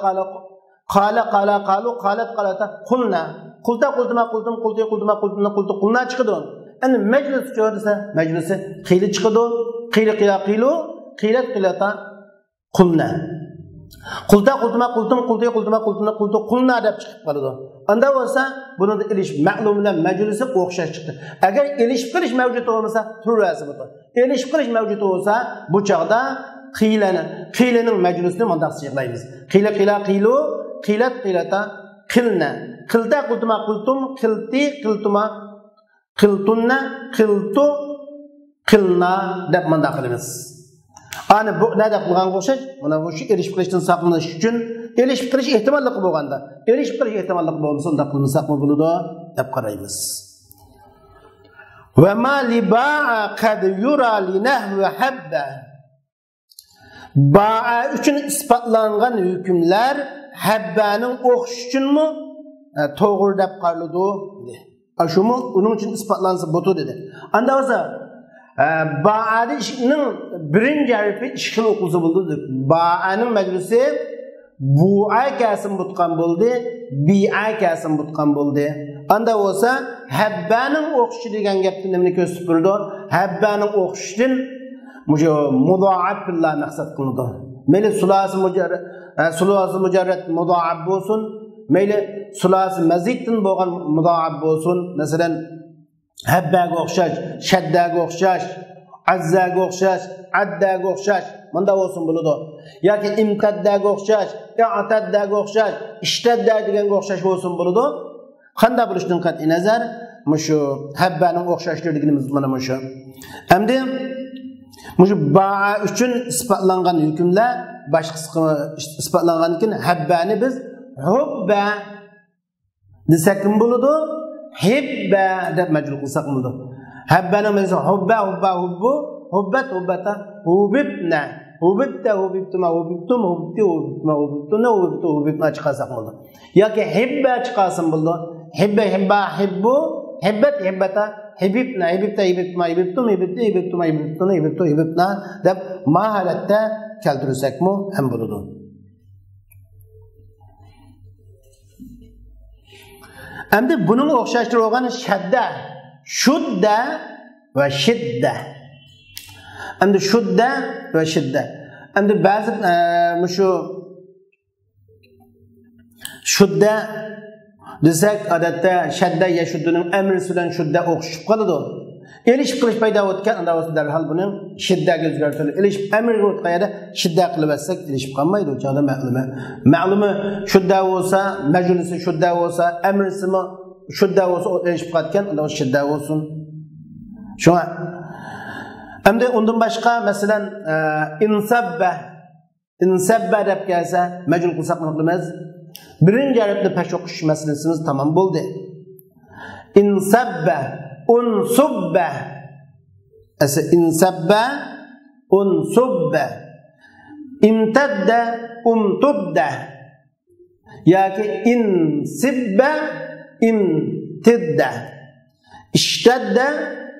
qalat qalata qulna qulta chiqadi. Endi majlis desa majlisi qiyli chiqadi. Qilata qulna. Qulna deb chiqib qoladi. Unda bo'lsa buni ilish ma'lum bilan majlisi o'xshash chiqdi. Agar ilishib qilish mavjud bo'lmasa, turasi bu. Ilishib qilish mavjud bo'lsa, bu chaqda qiylining majlisini mundaq siqlaymiz. Qilata qilna. Qilta qultum qilti qiltuma qiltunna qiltu qilna deb mundaq qilamiz. Ana bu nada qilgan o'xshash, mana bu shu erishib qilishdan saqlanish uchun erishib qilish ehtimolli bo'lganda, erishib qilish ehtimolli bo'lmasa, unda qilmasaqmi bo'ladi deb qaraymiz. Va ma liba'a qad yura li nahwi habba. Ba'a uchun isbotlangan hukmlar habbaning o'xish uchunmi to'g'ri deb qaraladi dedi. Ashumi uning uchun isbotlansa bo'tu dedi. Anda bo'lsa ba'ani ishning birinchi harfi ishqil o'qilsa bo'ldi. Ba'aning majlisi bu'a kasım butkan buldu, bi'a kasım butkan buldu. Anda olsa habbanın o'qishi degan gapni nimani ko'rsatib turdi? Habbanın o'qishidan mudoaf fillar maqsad qildi. Mayli sulasi mujarrad mudoaf bo'lsin, mayli sulasi maziddan bo'lgan mudoaf bo'lsin. Masalan, habbaga o'xshash, shaddaga o'xshash, azzaga o'xshash, addaga o'xshash, bunda bo'lsin bo'ladi. Yoki imtaddaga o'xshash, i'taddaga o'xshash, ishtadda deganga o'xshash bo'lsin bo'ladi. Qanday bo'lishdan qat'iy nazar, mushu habbaning o'xshashligimiz mana mushu. Endi mushu ba'a uchun isbotlangan hukmlar boshqa isbotlangan ekan, habbani biz hubba desak ham bo'ladi, hibba deb majbur qilsak bo'ladi. Habbani biz hubba hubbu, hubbat hubbata, hubibna, hubibta hubibtuma, hubibtum hubibti hubibtuma, hubibtuna hubibtu hubibna chiqarsak bo'ladi. Yoki hibba chiqarsin bo'ladi. Hibba hibba hibbu, hibbat hibbata, hibibna hibibta hibibtuma, hibibtum hibibti hibibtuma, hibibtuna hibibtu hibibna deb mahalatda keltirsakmi ham bo'ladi. Endi buning o'xshashtirgan shadda, shudda va shidda. Endi shudda va shidda. Endi ba'zi mushu shudda desak, odatda shadda ya shuddaning amri bilan shudda o'xshib qoladi. Elish qilish paydo o'tgan, unda o'zi darhol buni shiddaga o'zgartirib, elish amri o'tqayada shidda qilib olsak, elishib qolmaydi. O'chada ma'lumi shudda bo'lsa, majlisi shudda bo'lsa, amrisimi shudda bo'lsa, elishib qolgan, unda o'zi shidda bo'lsin. Shuna. Endi undan boshqa, masalan, insabba deb kelsa, majlul qilsak nima qilamiz? Birinchi harfni pesh o'qish masalasimiz tamom bo'ldi. Insabba, unsubba. Asa insabba, unsubba. Imtadda, umtudda. Yoki insibba, imtidda. Ishtadda,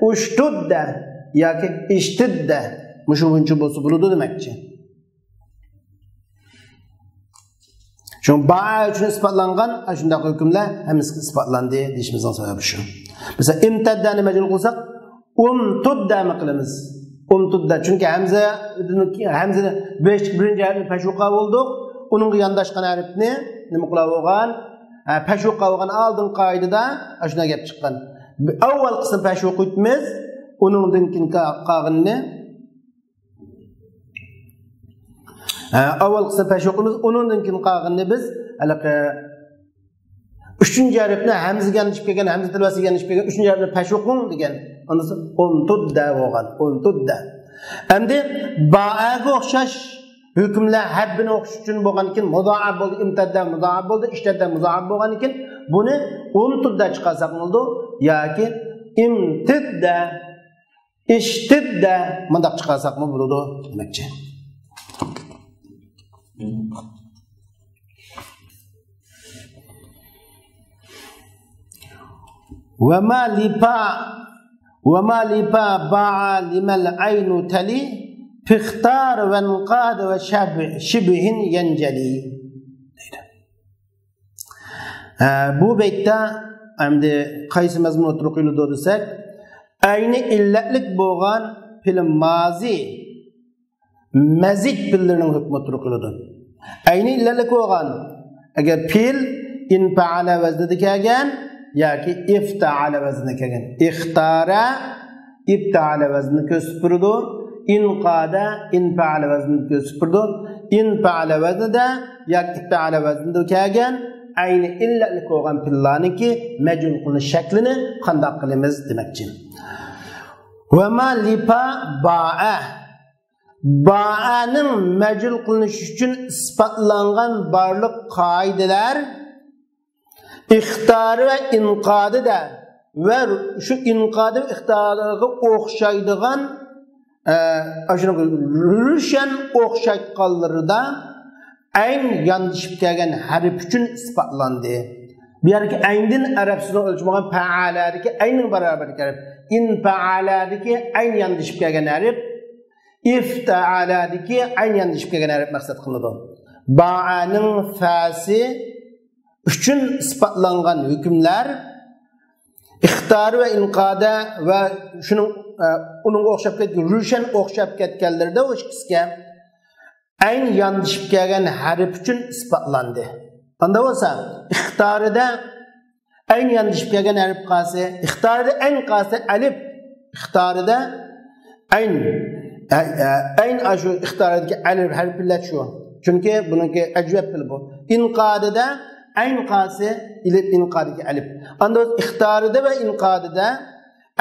ushtudda. Yoki ishtidda. Mushuncha bo'lsa bo'ladi demakchi. Çünkü ba'a uchun isbotlangan shunday hukmlar hammasi isbotlandi deyishimizning sababi shu. Mesela imtaddani majbur qilsak, umtuddani qilamiz. Umtudda chunki hamza birinchi harfni pashuqa bo'ldi. Uning yondashgan harfni nima qilib olgan? Pashuqa bo'lgan oldin qoidada shunday gap chiqqan. Avval qism pashuqa etmiz, uningdan keyin qolganini avval qism pashuqimiz, uningdan keyin qolganini biz halaqa uchinchi harfni hamzaga yanlishib kelgan, hamza tilvasiga yanlishib kelgan uchinchi harfni pashuqun degan. Ondan umtudda bo'lgan, umtudda. Endi ba'aga o'xshash hukmlar habbini o'qish uchun bo'lgan ekan, mudoaf bo'ldi, imtadda mudoaf bo'ldi, ishtadda mudoaf bo'lgan ekan, buni umtudda chiqarsak bo'ldi yoki imtidda, ishtidda bunday chiqarsaqmi bo'ladi demakchi. وما لفا باع لما العين تلي فاختار وانقاد وشبه ينجلي. Bu beytte endi qaysi mazmun turuqiydi desak, ayni illatlik bo'lgan film mazi mazid fillarning hukmi turuqiydi. Ayni illatlik bo'lgan agar fil in fa'ala vaznida kelgan yoki ifta'ala vaznida kelgan. Ixtara ifta'ala vaznini ko'rsatdi. İnqada infa'ala vaznini ko'rsatdi. Infa'ala vaznida yoki ifta'ala vaznida kelgan ayni illatlik bo'lgan fillarniki majbur qilinish shaklini qanday qilamiz demakchi. Va ma lifa ba'a, ba'aning majbur qilinish uchun isbotlangan barliq qoidalar ixtari va inqodida va shu inqodi va ixtiriga o'xshaydigan rushan o'xshayotganlarida ayn yondashib kelgan harf uchun isbotlandi. Bu yerga ayndin arabsida o'lchmagan fa'aladagi ayning barobar kelib, in fa'aladagi ayn yondashib kelgan harf, ifta'aladagi ayn yondashib kelgan harf maqsad qilinadi. ba'anın fa'si üçün ispatlangan hükümler ixtari ve inqada ve şunun onun o'xshab ketgan ruşan o'xshab ketganlarda o ikisiga aynı yandışıp kelgan harf üçün ispatlandi. Anda bo'lsa ixtorida aynı yandışıp kelgan harf qolsa, ixtorida ayn qolsa alif, ixtorida ayn shu ixtoridagi alif harflar shu. Chunki buniki ajab til bu. Inqadida ayn qolsa ilib inqadagi alif. Anda ixtorida ve inqadida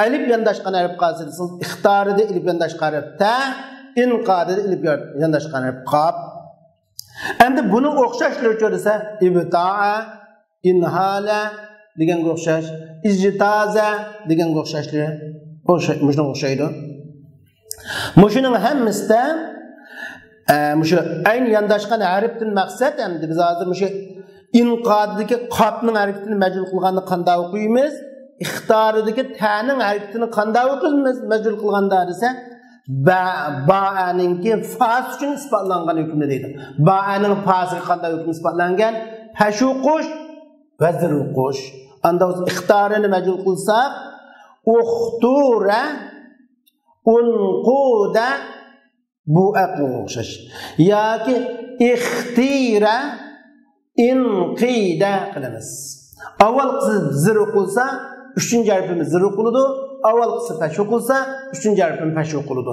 alif yandashgan harf qolsa, ixtorida ilib yandashgan harf ta, inqadida ilib yandashgan harf qaf. Endi buni o'xshashlari ko'rsa ibta'a, inhala degan o'xshash, ijtaza degan o'xshashlar o'xshaydi. Mushuning hammasida mushu ayn yandashgan harfdan maqsad endi biz hozir mushu inqadidagi qafning harfini majbur qilganni qanday o'qiymiz? İxtoridagi ta'ning harfini qanday o'qiymiz? Majbur qilganda desa ba'aninki fas uchun isbotlangan hukmni deydi. Ba'aning fasiga qanday hukm isbotlangan? Pashuqush va zirqush. Anda o'z ixtorini majbur qilsak, uxtura, unquda bu o'xshash. yoki ixtira, inqida qilamiz. Avval zir qilsa, üçüncü harfimiz zir qiladi. Avval qilsa pashu qilsa, üçüncü harfimiz pashu qiladi.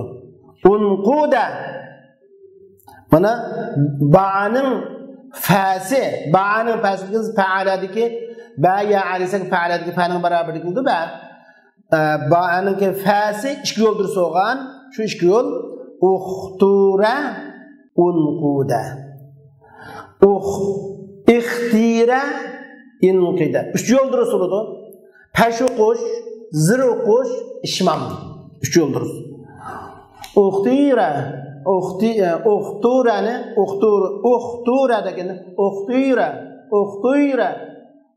Unquda. Mana ba'aning fasi, ba'aning fasiligimiz fa'aladiki, ba ya alisak fa'aladiki fa'ning barabarlik qildi ba. Ba'aning fasi ikki yo'ldir so'g'an, shu ikki yo'l uxtura, unquda. İxtira, inqida. Üç yo'ldir so'ladi. Pashu qush, zir qush, ishmam. Üç yo'ldir. Uxtira, uxturani, uxtura degani, uxtira,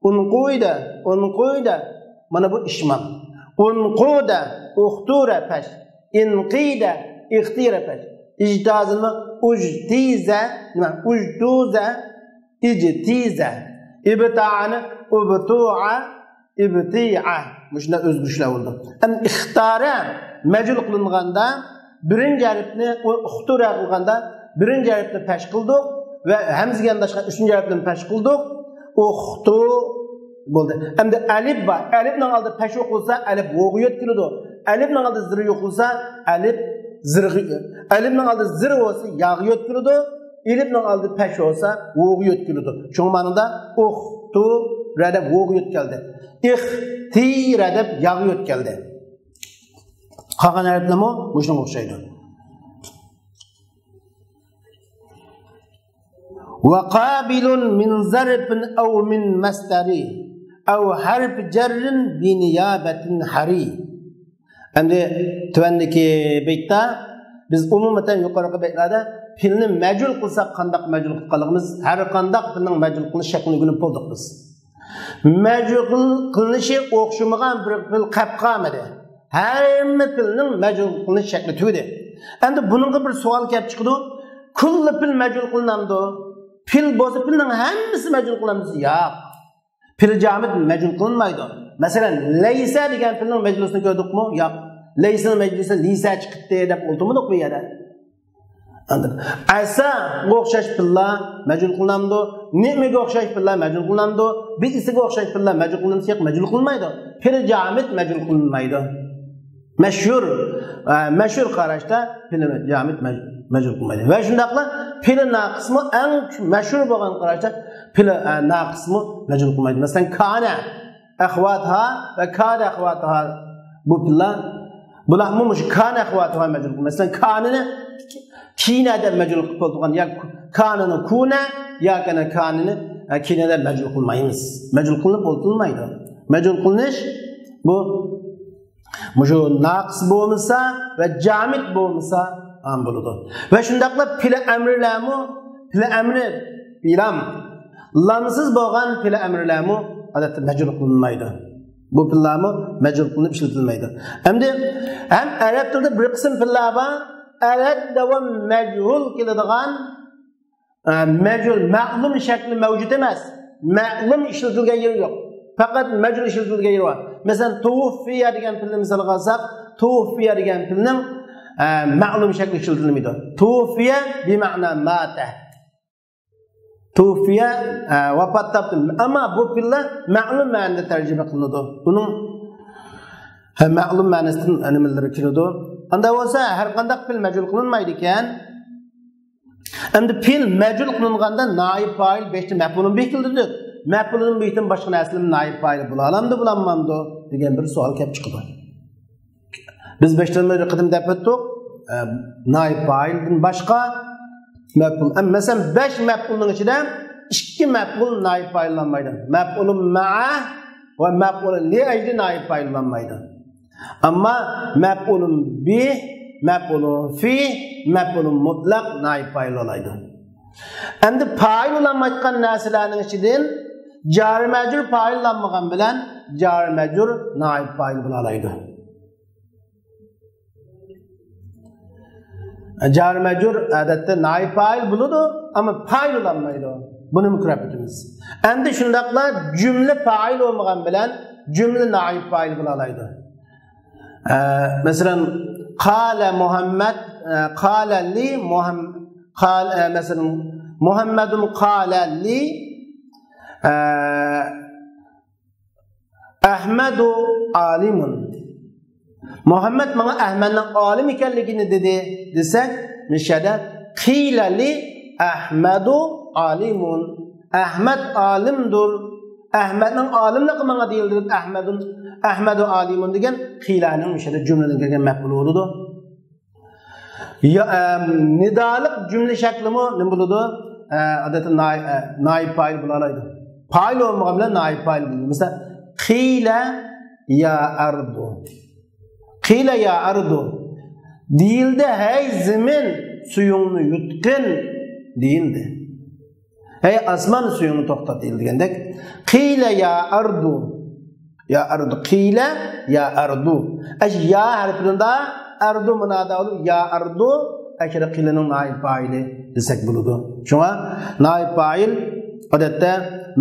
unquida. Mana bu ishmam. Unquda, uxtura pash, inqida, ixtira pash. İctazını ujtiza, ujtuza, ijtiza. İbta'ani ubtu'a, ibti'a. Muşunda özgüşler oldu. Hem ixtara mecul kılındığında birinci harfini uxtura kılganda birinci harfini peş kıldık ve hemzige yandaşkan üçüncü harfini peş kıldık. Uxtu oldu. Hem de alif var. Alif'le aldı peş okulsa alif voğu yetkilidir. Alif'le aldı zırı yokulsa alif Alif'le aldı zır olsa yağı yetkilidir. Elif'le aldı peş olsa voğu yetkilidir. Çünkü manada uxtu redep voğu yetkeldi. İxtir edip yağı yetkeldi. Kalan harfle mi? Bu işin okşaydı. وَقَابِلٌ مِنْ زَرْفٍ اَوْ مِنْ مَسْتَرِ اَوْ حَرْفِ جَرٍ بِنِيَابَةٍ حَرِي. Şimdi tüvendeki beytte biz umumeten yukarı beytlerde pilni mecul kılsak kandak mecul kılığımız her kandak pilnin mecul kılış şeklini günüp olduk biz. Mecul kılınışı okşumagan bir pil kapkamedi. Her pilnin mecul kılış şekli tüydü. Şimdi bunun bir sual kep çıkdı. Kullu pil mecul kılınamdı. Pil bozu pilnin hemisi mecul kılınamdı. Ya. Pil camit mecul kılınmaydı. Mesela leysa degan pilning meclisini ko'rdikmi? Yo'q. Leysa'nın meclisi lisa chiqibdi deb o'ltimidi bu yerda. Anladın? Asa o'xshash pillar majul qilinamdi. Nimaga o'xshash pillar majul qilinamdi? Bi'siga o'xshash pillar majul qilinsa majul qilinmaydi. Pil jamit majul qilinmaydi. Mashhur qarashda pil jamit majul qilinmaydi. Va shundaqla pil naqismi eng mashhur bo'lgan qarashda pil naqismi majul qilinmaydi. Masalan kana akhwatha ve kad akhwatha bu pillar bular mush kana akhwatha majul qilinmaydi. Masalan kanini kinada majul qilib qo'ygan ya kanini kuna ya kana kanini kinada majul qilmaymiz. Majul qilinib o'tilmaydi. Majul qilinish bu mushu naqs bo'lmasa va jamit bo'lmasa ham bo'ladi. Va shundaqla pil amrlarmi pil amri bilam lamsiz bo'lgan pil amrlarmi odatda majul qilinmaydi. Bu pillarmi majul qilinib ishlatilmaydi. Endi ham arab tilida bir qism pillar bor. Arab davom majhul keladigan mecul, ma'lum şekli mevcut emas. Ma'lum işletilgan yeri yok. Fakat mecul işletilgan yeri var. Mesela tuvfiya degan tilni misal olsak, tuvfiya degan tilning ma'lum şekli işletilmaydi. Tuvfiya bi ma'na mata. Tuvfiya vafot topdi. Ama bu tillar ma'lum ma'noda tarjima qilinadi. Buning ma'lum ma'nosidan nimalar kiradi? Anda bo'lsa har qanday fil majul qilinmaydi ekan. Endi fil majul qilinganda naib fa'il 5 ta maf'ulun bekitildi. Maf'ulun bekitin boshqa narsalar naib fa'il bo'la olamdi, bo'lanmamdi degan bir savol kelib chiqdi. Biz 5 ta qadim deb o'tdik. Naib fa'ildan boshqa maf'ul. Masalan 5 maf'ulning ichida 2 maf'ul naib fa'illanmaydi. Maf'ulun ma'a va maf'ulun li ajli naib fa'illanmaydi. Amma maf'ulun bi, maf'ulun fi, maf'ulun mutlaq naib fa'il olaydi. Endi fa'il olanmayotgan narsalarning ichidan jar majrur fa'illanmagan bilan jar majrur naib fa'il bo'la oladi. Jar majrur odatda naib fa'il bo'ladi, ammo fa'il olanmaydi. Buni ko'rib o'tamiz. Endi shundaqla jumla fa'il bo'lmagan bilan jumla naib fa'il bo'la oladi. Mesela qala Muhammad qala li Muhammad qala mesela Muhammadun qala li Ahmadu alimun. Muhammad bana Ahmadning alim ekanligini dedi desak, nishada qila li Ahmadu alimun. Ahmad alimdur. Ahmadning alimligi menga deyildi. Ahmadu alimun degan qilaning o'shada jumladan kelgan maf'ul bo'ladi. Nidalik jumla shaklimi nima bo'ladi? Odatda naib fa'il bo'la oladi. Fa'il bo'lmagan bilan naib fa'il bo'ladi. Masalan, qila ya ardu. Qila ya ardu. Deyildi, hey zemin suyungni yutqin deyildi. Hey asman suyungni to'xtat deyilgandek. Qila ya ardu. Ya ardu qila ya ardu. Ya harfida ardu munada olur. Ya ardu aşırı qilaning naib fa'ili desak bo'ladi. Shunga naib fa'il odatda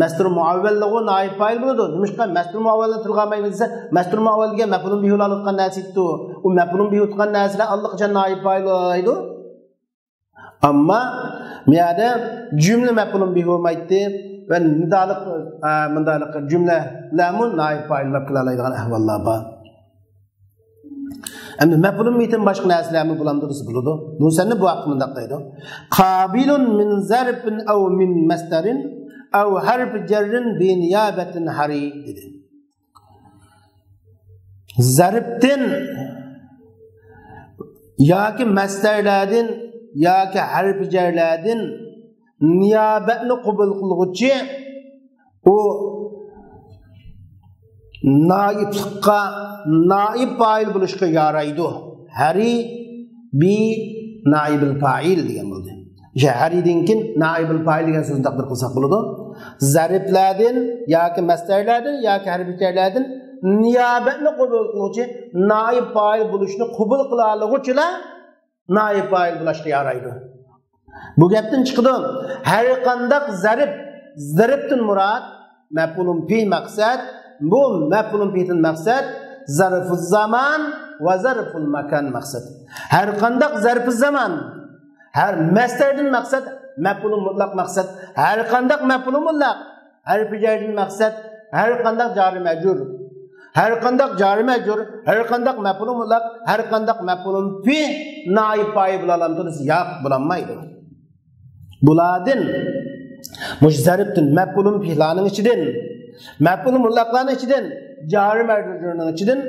mastur muavvalligi naib fa'il bo'ladi. Nimishqa mastur muavvalni tilg'amaydi desa, mastur muavvalga maf'ulun bihi olayotgan narsa-ku. U maf'ulun bihi o'tgan narsalar allaqachon naib fa'il olaydi. Amma miyada cümle maf'ulun bihi olmaydi. Ve nidalik cümlelerinin naib fa'illar kılalaydigan ahvallar var. Endi maf'ulun bihidan boshqa narsalarni bulandirish bo'ladi. Bu sanni bu haqda mundaq deydi. Qabilun min zarfin aw min masdarin aw harf jarrin bi niyabatin hari dedi. Zarfdan yoki masdarlardan yoki harf jarlardan niyabatni qabul qiluvchi o naiblikqa naib fa'il bo'lishga yaraydi. Hari bi naibil fa'il degan bo'ldi. Haridan keyin naibil fa'il degan so'zni taqdir qilsak bo'ladi. Zariflardan yoki masdarlardan yoki harflardan niyabatni qabul qiluvchi naib fa'il bo'lishni qabul qila oluvchilar naib fa'il bo'lishga yaraydi. Bu gapdan chiqdi. Har qanday zarfdan murod maf'ulun fi maqsad. Bu maf'ulun fi'dan maqsad zarful zaman va zarful makan maqsad. Har qanday zarful zaman, har masdardan maqsad maf'ulun mutlaq maqsad. Har qanday maf'ulun mutlaq, harf jardan maqsad, har qanday jari majrur. Har qanday jari majrur, har qanday maf'ulun mutlaq, har qanday maf'ulun fi naib fa'il bo'lalamdir, yo'q bo'lanmaydi. Buladin mujzaribtin maf'ulun fi'laning ichidan maf'ulun mutlaqlarning ichidan jari majrurning ichidan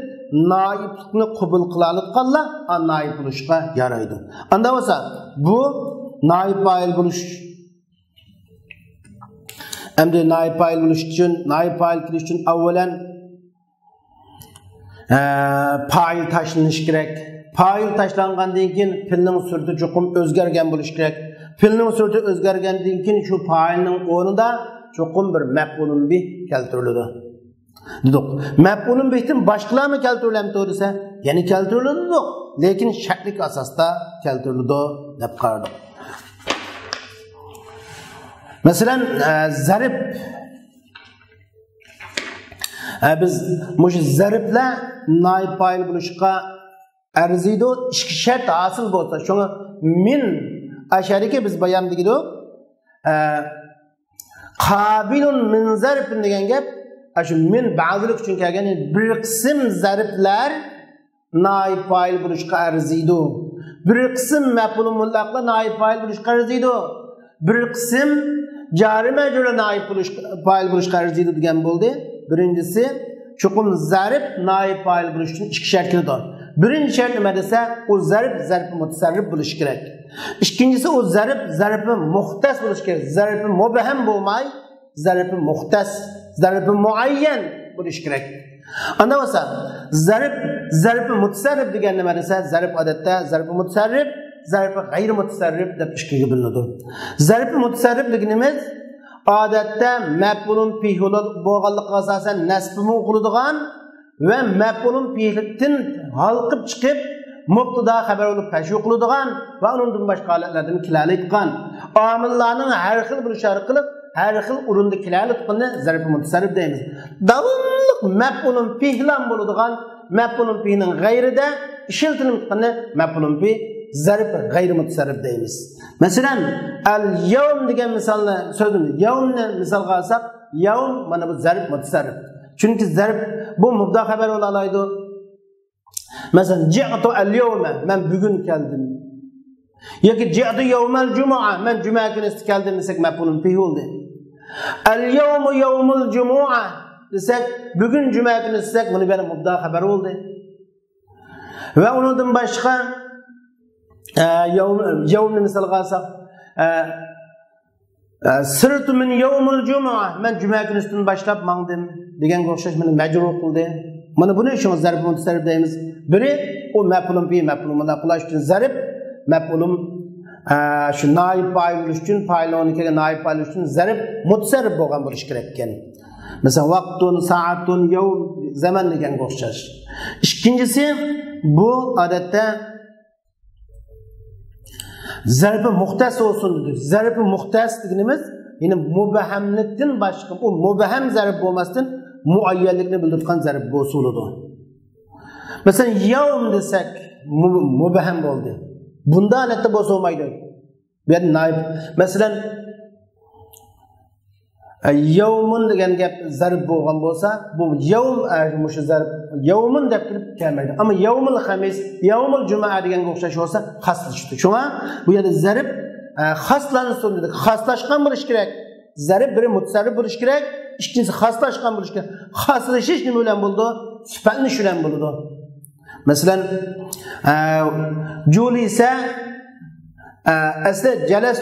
naiblikni qabul qilayotganlar naib bo'lishga yaraydi. Anda bo'lsa bu naib fa'il bo'lish. Endi naib fa'il bo'lish uchun, naib fa'il qilish uchun avvalan fa'il tashlanish kerak. Fa'il tashlangandan keyin fe'lning surati cho'qim o'zgargan bo'lish kerak. Fe'lning surati o'zgargandan keyin shu fa'ilning o'rnida cho'qim bir maf'ulun bih keltiriladi. Dedik. Maf'ulun bihdan boshqalarni keltirilamdi desa, ya'ni keltiriladi, lekin shartlik asosda keltiriladi deb qaradik. Masalan, zarb biz mush zariblar naib fa'il bo'lishga arziydi, ikki shart hosil bo'lsa, shuni min ashariki biz bayon degido. Qabilun min zarb degan gap, shu min ba'zilik uchun kelgan bir qism zarblar naib fa'il bo'lishga arziydi. Bir qism maf'ul mutlaqlar naib fa'il bo'lishga arziydi. Bir qism jari majrur naib fa'il bo'lishga arziydi degan bo'ldi. Birincisi chuqum zarb naib fa'il bo'lish uchun ikki shart keldi. Birinchi shart nima desa, u zarb mutasarrif bo'lishi kerak. Ikkinchisi u zarbi muxtas bo'lishi kerak. Zarbi mubham bo'lmay, zarbi muxtas, zarbi muayyan bo'lishi kerak. Anda bo'lsa, zarbi mutasarrif degan nima desa, zarb odatda zarbi mutasarrif, zarbi g'ayri mutasarrif deb ikkiga bo'linadi. Zarbi mutasarrif deganimiz odatda maf'ulun fihi bo'lganlikka asosan nasbni o'qiladigan va maf'ulun fihidan halqib chiqib mubtada xabar bo'lib tashviq qiladigan va undan boshqa holatlardan kilalayotgan omillarning har xil bo'lishi orqali har xil o'rinda kilalayotganni zarb mutasarrif deymiz. Davomli maf'ulun fihilan bo'ladigan maf'ulun fihining g'ayrida ishlatilmayotganni maf'ulun fi zarb g'ayri mutasarrif deymiz. Masalan, al-yawm degan misolni so'zim, yawmni misolga olsak, yawm mana bu zarb mutasarrif. Chunki zarb bu mubtada xabar bo'la oladi. Masalan, ji'tu al-yawma, men bugun keldim. Yoki ji'tu yawmal jumu'a, men juma kuni keldim desak maf'ulun fihi bo'ldi. Al-yawmu yawmul jumu'a desak, bugun juma kuni desak, buni bir mubtada xabar bo'ldi. Va undan boshqa yawmni misolga olsak, sirtu min yawmul jumu'a, men juma kunisidan boshlab mangdim deganga o'xshash meni majrur qildi. Mana buni uchun zarb mutasarrif deymiz. Biri o maf'ulun bi maf'ulun mutlaqlash uchun zarb, maf'ulun shu naib fa'il uchun fa'iloni kelgan naib fa'il uchun zarb mutasarrif bo'lgan bo'lishi kerak ekan. Masalan, vaqtun, saatun, yawm zaman deganga o'xshash. Ikkinchisi bu odatda zarbi muxtas olsun dedi. Zarbi muxtas deganimiz, yine mubahamlikdan boshqa, o mubaham zarb bo'lmasdan muayyanlikni bildirgan zarb bo'ladi. Masalan, yawm desak mubaham bo'ldi. Bunda albatta bo'lsa olmaydi. Bu yerda naib. Masalan, yawmun degan gap zarb bo'lgan bo'lsa, bu yawm mushu zarb yawmun deb turib kelmaydi. Ammo yawmul xamis, yawmul juma deganga o'xshash bo'lsa, xaslashdi. Shunga bu yerda zarb xaslansin dedik. Xaslashgan bo'lish kerak. Zarb biri mutasarrif bo'lish kerak, ikkinchisi xaslashgan bo'lish kerak. Xaslashish nima bilan bo'ldi? Sifatni shu bilan bo'ldi. Masalan, julisa asli jalas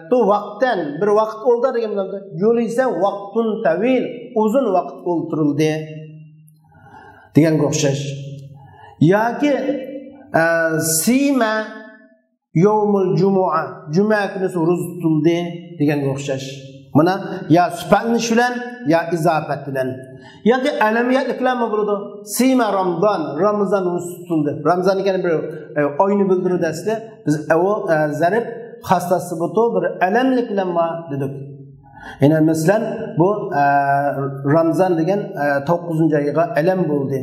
tu vaqtdan bir vaqt oldi degan bilan julisa vaqtun tavil, uzun vaqt o'ltirildi deganga o'xshash. Yoki sima yawmul jumu'a, juma kuni ro'za tutildi deganga o'xshash. Mana ya sifatni shu bilan ya izofat bilan. Yoki alamiyatliklarmi bo'ladi? Sima Ramazon, Ramazon ro'za tutildi. Ramazon ekan bir oyni bildiradi asli. Biz o zarb xassasi bo'to bir alamlik bilan ma dedik. Yine masalan bu Ramazon degan 9-oyga alam bo'ldi.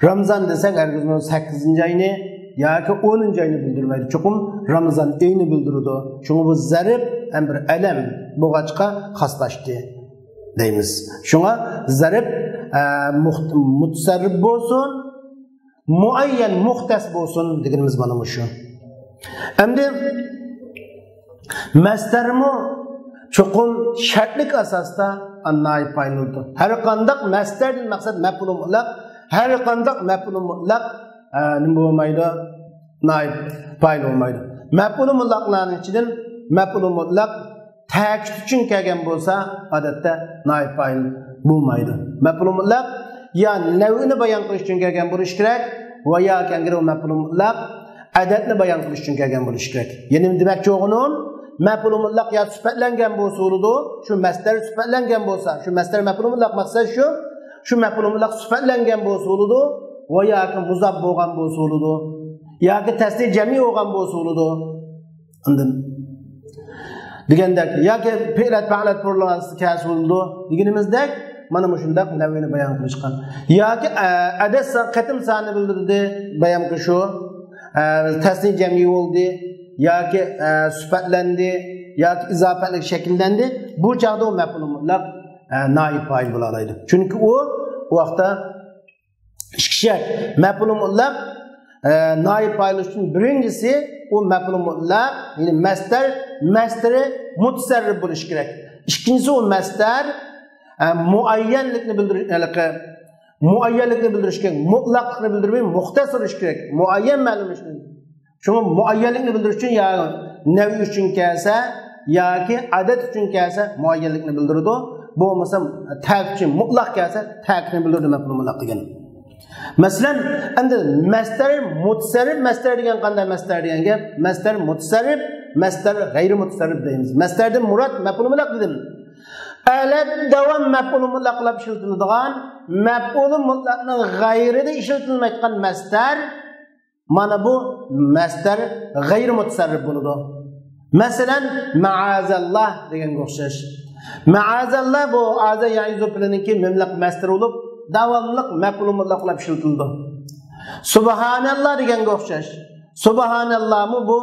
Ramazon desak hargizmi 8-oyni yoki 10-oyni bildirmaydi. Chuqum Ramazon oyini bildiradi. Shunga bu zarb ham bir alam bo'lg'achqa xaslashdi deymiz. Shunga zarb mutasarrif bo'lsin, muayyan muxtas bo'lsin deganimiz mana bu shu. Endi masdarmi chuqum shartlik asosda naib fa'il bo'ldi. Har qanday masdardan maqsad maf'ul mutlaq, har qanday maf'ul mutlaq nima bo'lmaydi? Naib fa'il bo'lmaydi. Maf'ul mutlaqlarning ichidan maf'ul mutlaq ta'kid uchun kelgan bo'lsa, odatda naib fa'il bo'lmaydi. Maf'ul mutlaq ya nav'ini bayon qilish uchun kelgan bo'lishi kerak va ya kangiro maf'ul mutlaq adatni bayon qilish uchun kelgan bo'lishi kerak. Ya'ni demakchi o'g'lim maf'ul mutlaq ya sifatlangan bo'lsa bo'ladi, shu masdar sifatlangan bo'lsa, shu masdar maf'ul mutlaq maqsad shu maf'ul mutlaq sifatlangan bo'lsa bo'ladi va yoki muzab bo'lgan bo'lsa bo'ladi, yoki tasniy jami bo'lgan bo'lsa bo'ladi. Undan degandek yoki fe'lat fa'lat bo'lgansi kasb bo'ldi deganimizdek mana shundaq navini bayon qilishgan yoki adad qatim soni bildirdi bayon qilshu tasniy jami bo'ldi yoki sifatlandi yoki izofalik shakllandi bu chog'da u maf'ul mutlaq naib fa'il bo'la oladi chunki u vaqtda ikki shart maf'ul mutlaq naib fa'il uchun birinchisi u maf'ul mutlaq ya'ni masdari mutasarrif bo'lishi kerak ikkinchisi u masdar muayyanlikni bildirish kerak mutlaqlikni bildirmay muxtas bo'lishi kerak muayyan ma'lum ish shuni muayyanlikni bildirish uchun ya navi uchun kelsa yoki adad uchun kelsa muayyanlikni bildiradi bu bo'lmasa ta'kid uchun mutlaq kelsa ta'kidni bildiradi maf'ul mutlaq degan masalan endi masdar mutasarrif masdar degan qanday masdar degan gap masdar mutasarrif masdar g'ayri mutasarrif deymiz masdardan murod maf'ul mutlaq dedim alad davom maf'ul mutlaqlab ishlatiladigan maf'ul mutlaqning g'ayrida ishlatilmayotgan masdar mana bu masdar g'ayri mutasarrif bo'ladi masalan ma'azalloh deganga o'xshash ma'azalloh bu aza yaizu filiniki mimlaq masdar bo'lib davomliq maf'ul mutlaqlab ishlatildi subhanalloh deganga o'xshash subhanallohmi bu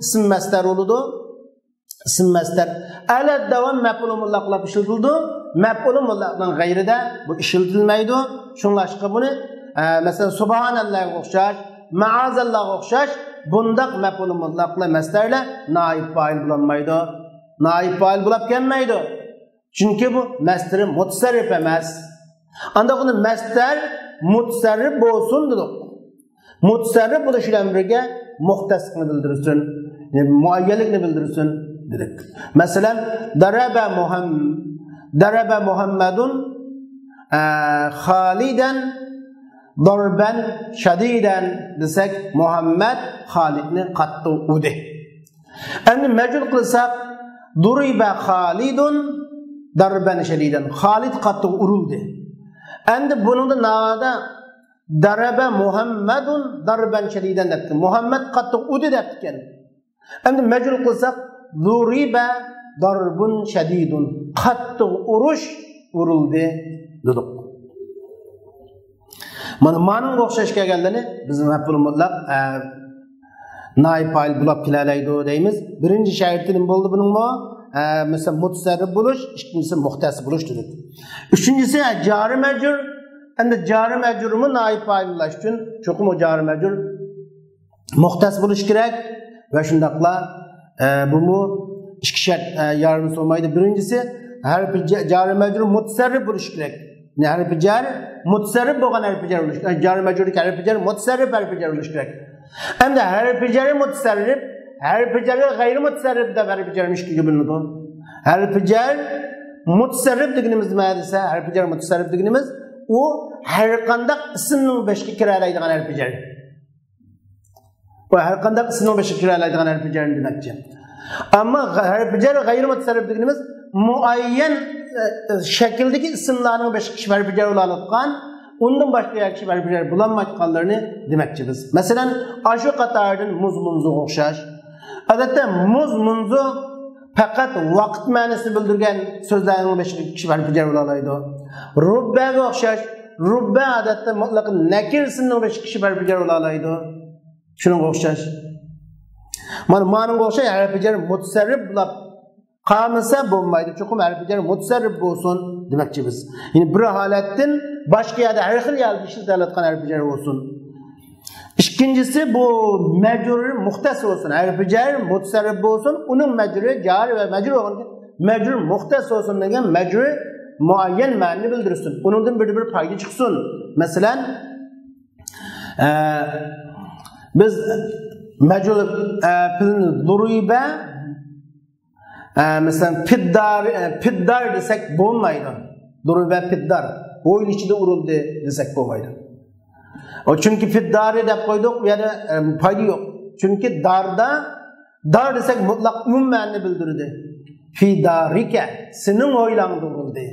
ism masdar bo'ladi ism masdar alad davom maf'ul mutlaqlab ishlatildi maf'ul mutlaqning g'ayrida bu ishlatilmaydi shunlashqa buni masalan subhanallohga o'xshash ma'azallohga o'xshash bundaq maf'ul mutlaqla masdarlar naib fa'il bo'lmaydi naib fa'il bo'lib kelmaydi chunki bu masdari mutasarrif emas anda uni masdar mutasarrif bo'lsin dedik mutasarrif bo'lish bilan birga muxtaslikni bildirsin muayyanlikni bildirsin dedik masalan daraba muhammadun xalidan darban shadidan desak muhammad xalidni qattiq urdi endi majul qilsak duriba xalidun darban shadidan xalid qattiq urildi endi buningda navada daraba muhammadun darban shadidan debdi muhammad qattiq urdi debdi ekan endi majul qilsak duriba darbun shadidun qattiq urush urildi dedik mana ma'nunga o'xshash kelganlarni biz maf'ul mutlaq naib fa'il bo'lib kelalaydi deymiz birinchi sharti nima bo'ldi buning mesela mutasarrif bo'lish ikkinchisi muxtas bo'lish dedik uchinchisi jari majrur endi jari majrurni naib fa'il bo'lish uchun cho'qim o jari majrur muxtas bo'lish kerak va shundaqla bu ikki shart yarim bo'lmaydi birinchisi harfi jari majrur mutasarrif bo'lish kerak harfi jar mutasarrif bo'lgan harfi jar bo'lish kerak jari majrurlik harfi jar mutasarrif harfi jar bo'lish kerak endi harfi jar mutasarrif harfi jar g'ayri mutasarrif deb harfi jar ikkiga bo'linadi harfi jar mutasarrif deganimiz nima desa harfi jar mutasarrif deganimiz u har qanday ismning boshqa kira oladigan harfi jar va har qanday ismning boshqa kira oladigan harfi jar demakchi ammo harfi jar g'ayri mutasarrif deganimiz muayyan shakldagi ismlarning boshqa kishi harfi jar bo'layotgan undan boshqa kishi harfi jar bo'lmayotganlarni demakchi biz masalan ashu qatordan muz munzuga o'xshash odatda muz munzu faqat vaqt ma'nosini bildirgan so'zlarning boshqa kishi harfi jar bo'laydi rubbaga o'xshash rubba odatda mutlaq nakir ismning boshqa kishi harfi jar bo'laydi shunga o'xshash mana ma'noga o'xshash harfi jar mutasarrif bo'lib qamasa bo'lmaydi cho'qim harfi jar mutasarrif bo'lsin demakchi biz ya'ni bir holatdan boshqa yerda har xil yerda ishlatilayotgan harfi jar bo'lsin ikkinchisi bu majrur muxtas bo'lsin harfi jar mutasarrif bo'lsin uning majruri jar va majrur muxtas bo'lsin degan majrur muayyan ma'noni bildirsin uningdan bir foyda chiqsin masalan biz majrur duriba mesela fiddar desek bo'lmaydi duriba fiddar o'yin ichida urildi desak bo'lmaydi o çünkü fiddari deb qo'ydik u yerda foyda yo'q chunki dar desak mutlaq umum ma'noni bildirdi fidarika sening o'ylangda urildi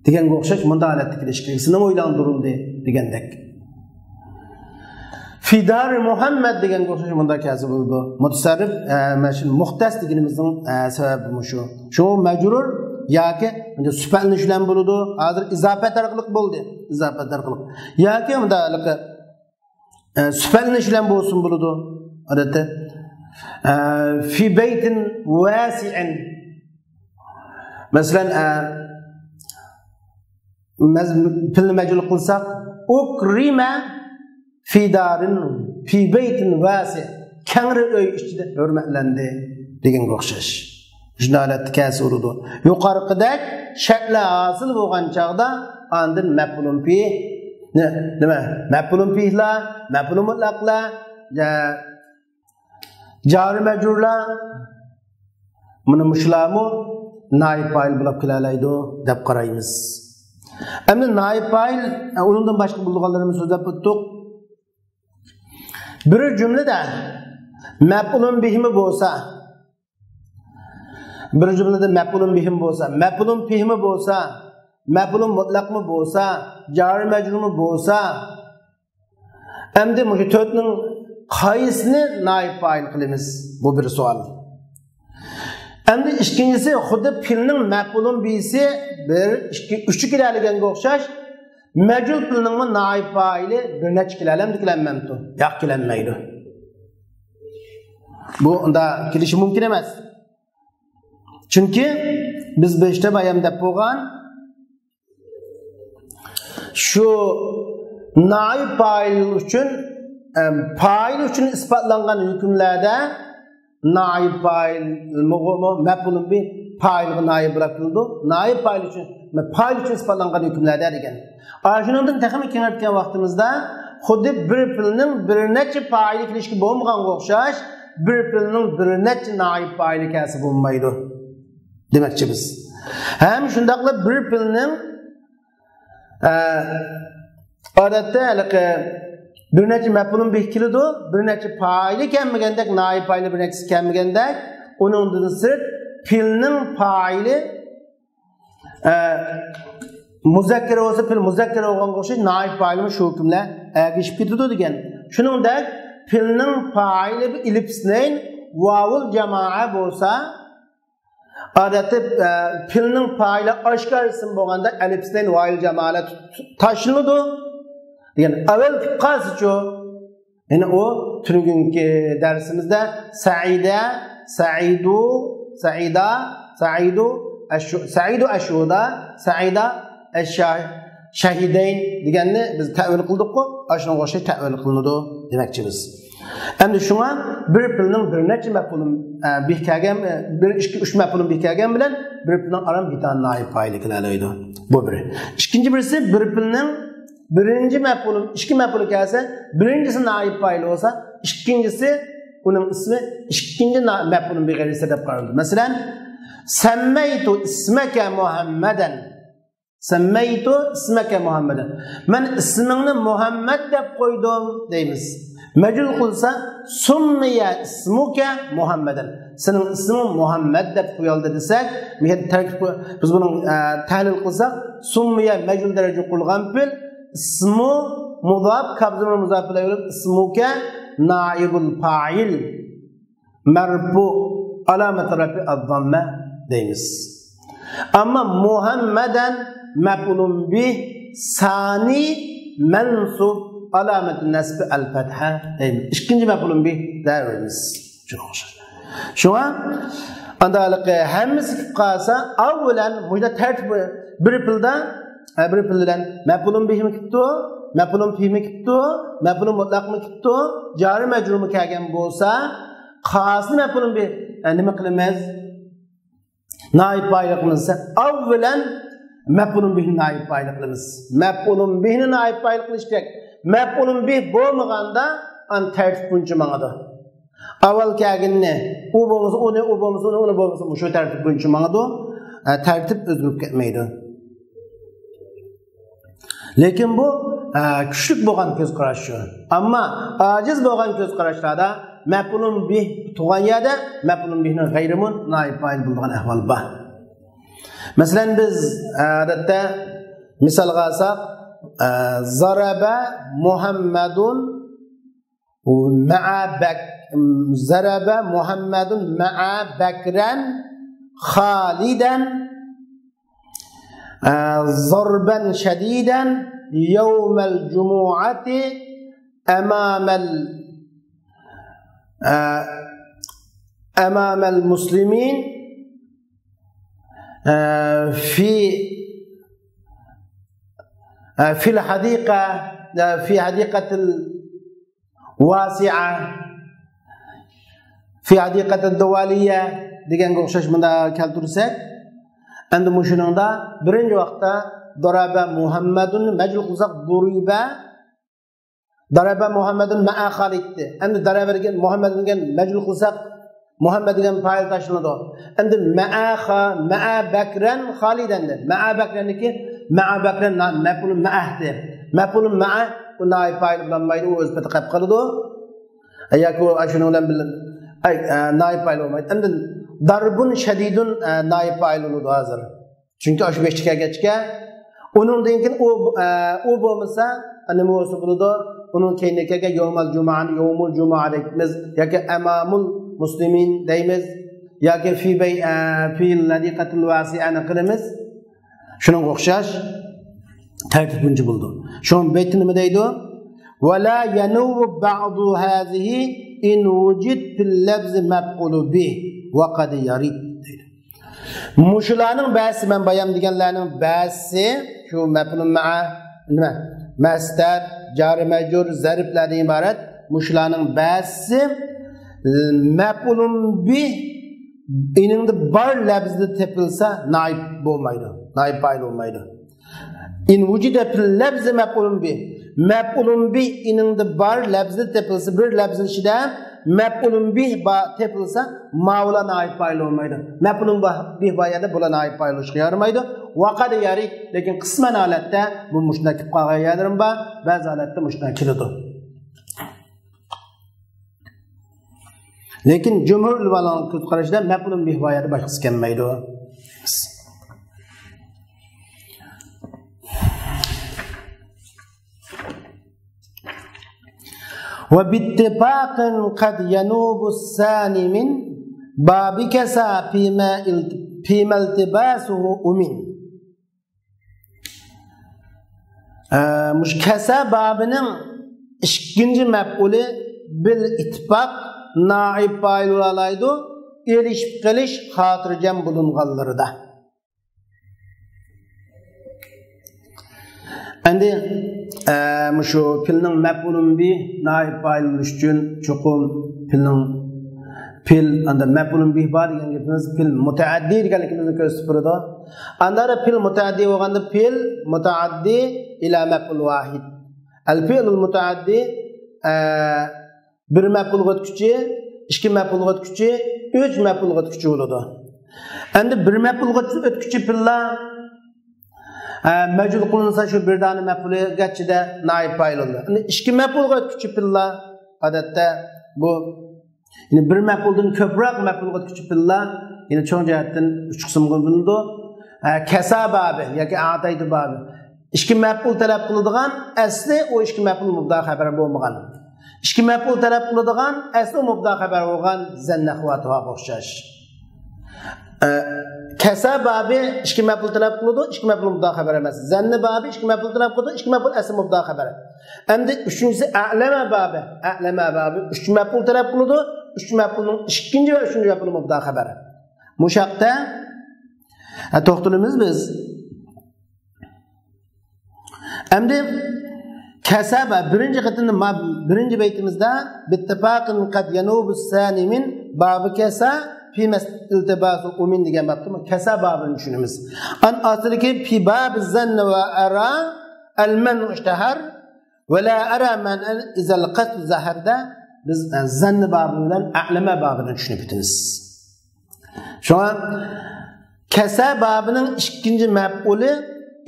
deganga o'xshash bunda holatda kelish kerak sening o'ylangda urildi degandek Fidar Muhammed degan qo'shiq bunda kasb bo'ldi. Mutasarrif mana shu muxtas deganimizning sababi shu. Shu majrur yoki bunda sifatni bilan bo'ladi. Hozir izofat orqali bo'ldi. Izofat orqali. Yoki bunda sifatni bilan bo'lsin bo'ladi. Odatda fi baytin wasi'in. Masalan fil majrur qilsak ukrima fi darin fi baytin wasi kangri uy ichida hurmatlandi deganga o'xshash. Shunday holatda kasb urdi. Yuqorqidek shakli hosil bo'lgan chaqda andin maf'ulun fi nima? Maf'ulun fi'lar, maf'ulun mutlaqlar, jari majrurlar buni mushlamu naib fa'il bo'lib kelalaydi deb qaraymiz. Endi naib fa'il undan boshqa bo'lganlarimiz so'zlab o'tdik. Bir cümlede mef'ulun bihimi bo'lsa, bir cümlede mef'ulun bihim bo'lsa, mef'ulun fihimi bo'lsa, mef'ulun mutlaqmi bo'lsa, jari majrurmi bo'lsa, endi bu to'rtning qaysini naib fa'il qilamiz? Bu bir savol. Endi ikkinchisi xuddi filning mef'ulun bihisi 1 2 3 kelayotganga o'xshash. Mecul filning naib fa'ili bir necha kelamdi kelanmamdi. Yo'q kelanmaydi. Bu unda kelishi mumkin emas. Chunki biz 5 ta bayon deb qo'ygan shu naib fa'il uchun isbotlangan hukmlarda naib fa'il maf'ulun bi fa'ilga naib bırakıldı. Naib fa'il uchun isbotlangan hukmlarda degan. Shundan taxmin kengaytgan vaqtimizda xuddi bir filning bir necha fa'ili kelishga bo'lmaganga o'xshash, bir filning bir necha naib fa'ili kasb bo'lmaydi. Demakchi biz. Ham shundaqla bir filning odatda bir necha maf'ulun bih keladi, bir necha fa'ili kelmagandek, naib fa'ili bir necha kelmagandek, uningdan sirt filning fa'ili muzakkar olsa fil muzakkar bo'lganga o'xshaydi, naib fa'ilmi shu hukmlar agishib ketadi degan. Shuningdek filning fa'ili bi elipsnayn vavul jamoa bo'lsa, odatda filning fa'ili oshkor ism bo'lganda elipsnayn vavul jamoalar tashlanadi. Yani avval fiqhasichu, yani o turgungi darsimizda Saida, Saidu, Saida, Saidu, Ashuda, Saida, Shahidayn deganni biz ta'vil qildik-ku, ashunga o'xshash ta'vil qilinadi demakchimiz. Endi shunga bir filning bir necha maf'ulun bih kelgan, 1 2 3 maf'ulun bih kelgan bilan bir filning aram bitan naib fa'ili qilalaydi. Bu biri. Ikkinchi birisi bir filning birinci mef'ulun, iki mef'ulu gelse, birincisi naib fa'il olsa, ikincisi onun ismi, ikinci mef'ulun bir gayri sebep kararlı. Mesela, semmeytu ismeke Muhammeden. Semmeytu ismeke Muhammeden. Ben ismini Muhammed dep koydum deyimiz. Mecul kılsa, summiye ismuke Muhammeden. Senin ismin Muhammed dep koyaldı desek, biz bunun tahlil kılsak, summiye mecul derece kulgan fil, ismu mudaf kabzını mudaf ile yolup ismuke naibul fa'il merfu alamet rafi az-zamme deyimiz. Ama Muhammeden mef'ulun bih sani mensub alamet nesbi el-fetha deyimiz. İkinci mef'ulun bih deyimiz. Şuna andalık hemimiz kalsa avvelen mujda tertib bir pilda bir pildan maf'ulun bihimi kipti, maf'ulun fihimi kipti, maf'ulun mutlaqmi kipti, jari majrurmi kelgan bo'lsa, qasni maf'ulun bih nima qilamiz? Naib fa'il qilamiz. Avvalan maf'ulun bih naib fa'il qilamiz. Maf'ulun bihni naib fa'il qilish kerak. Maf'ulun bih bo'lmaganda an tartib bo'yicha mangadi. Avval kelganni u bo'lmasa uni, u bo'lmasa uni bo'lmasa shu tartib bo'yicha mangadi. Tartib o'zgarib ketmaydi. Lekin bu küçük bo'lgan ko'z qarash shu. Ammo aciz bo'lgan ko'z qarashlarda maf'ulun bih tug'an yerda maf'ulun bihning g'ayrimun naib fa'il bo'lgan ahvol bor. Masalan biz odatda misol olsak zaraba Muhammadun zaraba Muhammedun ma'a Bekren Haliden zarben şediden yevmel cumuati emamel muslimin في الحديقة في حديقة الواسعة في حديقة الدولية degan o'xshash bunda keltirsak endi mushuningda birinchi vaqtda daraba Muhammadun majul qilsak daraba Muhammadun ma'a Xalid endi daraba degan Muhammad degan majul qilsak Muhammad degan fa'il tashlanadi endi ma'a Bakran Xalidan ma'a Bakranniki ma'a Bakran maf'ulun ma'ahdi maf'ulun ma'a bunday fa'il bilan mayli o'z pati qilib qoladi yoki shuni bilan naib fa'il bo'lmaydi endi darbun shadidun naib fa'il bo'ladi hozir chunki shu 5 kelgachga uningdan keyin u bo'lmasa nima bo'lsa bo'ladi uning keyingiga yawmul jumu'a deymiz yoki amamul muslimin deymiz yoki fi ladiqatul wasi'ani qilamiz shunga o'xshash tartib buncha bo'ldi shu baytni nima deydi wala yanubu ba'du hazihi in wujid fil labz maf'ul bih wa qad yarid mushularning ba'si men bayon deganlarning ba'si shu maf'ul ma'a nima masdar jar majrur zarflardan iborat mushularning ba'si maf'ulun bih iningda bar labzda tepilsa naib bo'lmaydi naib fa'il bo'lmaydi in wujida fil labz maf'ulun bih maf'ulun bih iningda bar labzda tepilsa bir labz ichida maf'ulun bih tepilsa mavla naib fa'il olmaydi maf'ulun bih bayada bular naib fa'il olishga yaramaydi vaqad yarik lekin qisman holatda bu mushtaq qolgan yerlarim bor ba'zi holatda mushtaq keladi lekin jumhur ulamaning qarashida maf'ulun bih bayada boshqasi kelmaydi وباتفاق قد ينوب الثاني من باب كسا فيما التباسه أمين مش كسا بابنا إشكنج مفعول بالاتفاق نائب فاعل olaydı erişip qilish xotirjam bulunganlarida endi şu pilning maf'ulun bi naib fa'il uchun chuqum pilning pil anda maf'ulun bi bor degan gapimiz pil mutaaddi deganligimizni ko'rsatib turadi andara pil mutaaddi bo'lganda pil mutaaddi ila maf'ul wahid al fi'lul mutaaddi bir maf'ulga o'tkuchi ikki maf'ulga o'tkuchi uch maf'ulga o'tkuchi bo'ladi endi bir maf'ulga o'tkuchi pillar majul qilinsa shu bir dona maf'ulga naib fa'il bo'ladi. Endi ikki maf'ulga o'tkuchi pillar odatda bu yine bir maf'uldan ko'proq maf'ulga o'tkuchi pillar yine cho'ng jihatdan uch qismga bo'linadi. Kasa babi yoki ataydi babi. Ikki maf'ul talab qiladigan asli o ikki maf'ul mubda xabar bo'lmagan. Ikki maf'ul talab qiladigan asli mubda xabar bo'lgan zanna xavatuha o'xshash. Kasa babi ikki maf'ul talab qiladi, ikki maf'ul mubda xabar emas. Zanna babi ikki maf'ul talab qiladi, ikki maf'ul asli mubda xabar. Endi uchinchisi a'lama babi. A'lama babi uch maf'ul talab qiladi, uch maf'ulning ikkinchi va uchinchi maf'ul mubda xabar. Mushaqda to'xtalamiz biz. Endi kasaba birinchi qatimda birinchi baytimizda bittifaqin qad yanubu sani min babi kasa fi iltibasul umin degan babda kasa babini tushunamiz. An asliki fi bab zann va ara al man ishtahar va la ara man izal qatl zaharda biz zann babi bilan a'lama babini tushunib o'tamiz. Shuna kasa babining ikkinchi maf'uli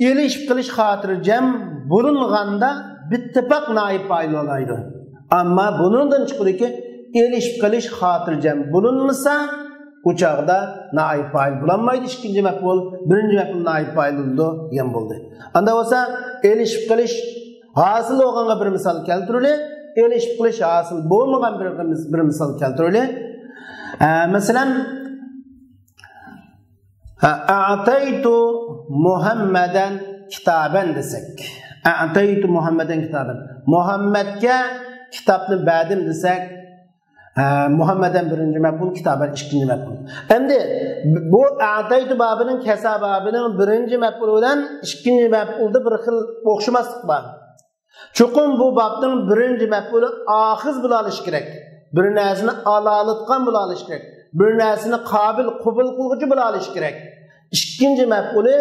elishib qilish xotirjam bo'linganda bittifoq naib fa'il olaydi. Ammo buningdan chiqadiki elishib qilish xotirjam bo'linmasa u chaqda naib fa'il bo'lmaydi. Ikkinchi maf'ul, birinchi maf'ul naib fa'il degan bo'ldi. Anda bo'lsa elishib qilish hosil bo'lganga bir misol keltiraylik. erişip qilish hosil bo'lmagan bir misol keltiraylik. Masalan, a'taytu Muhammadan kitaban desak. A'taytu Muhammadan kitaban. Muhammadga kitobni berdim desak, Muhammadan birinci mef'ul, kitaben ikinci mef'ul. Endi bu a'taytu babının kesa babının birinci mef'ul bilan ikinci mef'ulda bir xil o'xshamaslik bor. Chuqur bu babning birinci mef'uli oxiz bo'la olish kerak. Bir narsani alalatgan bo'la olish kerak. Bir narsani qobil qabul qiluvchi bo'la olish kerak. İkinci mef'uli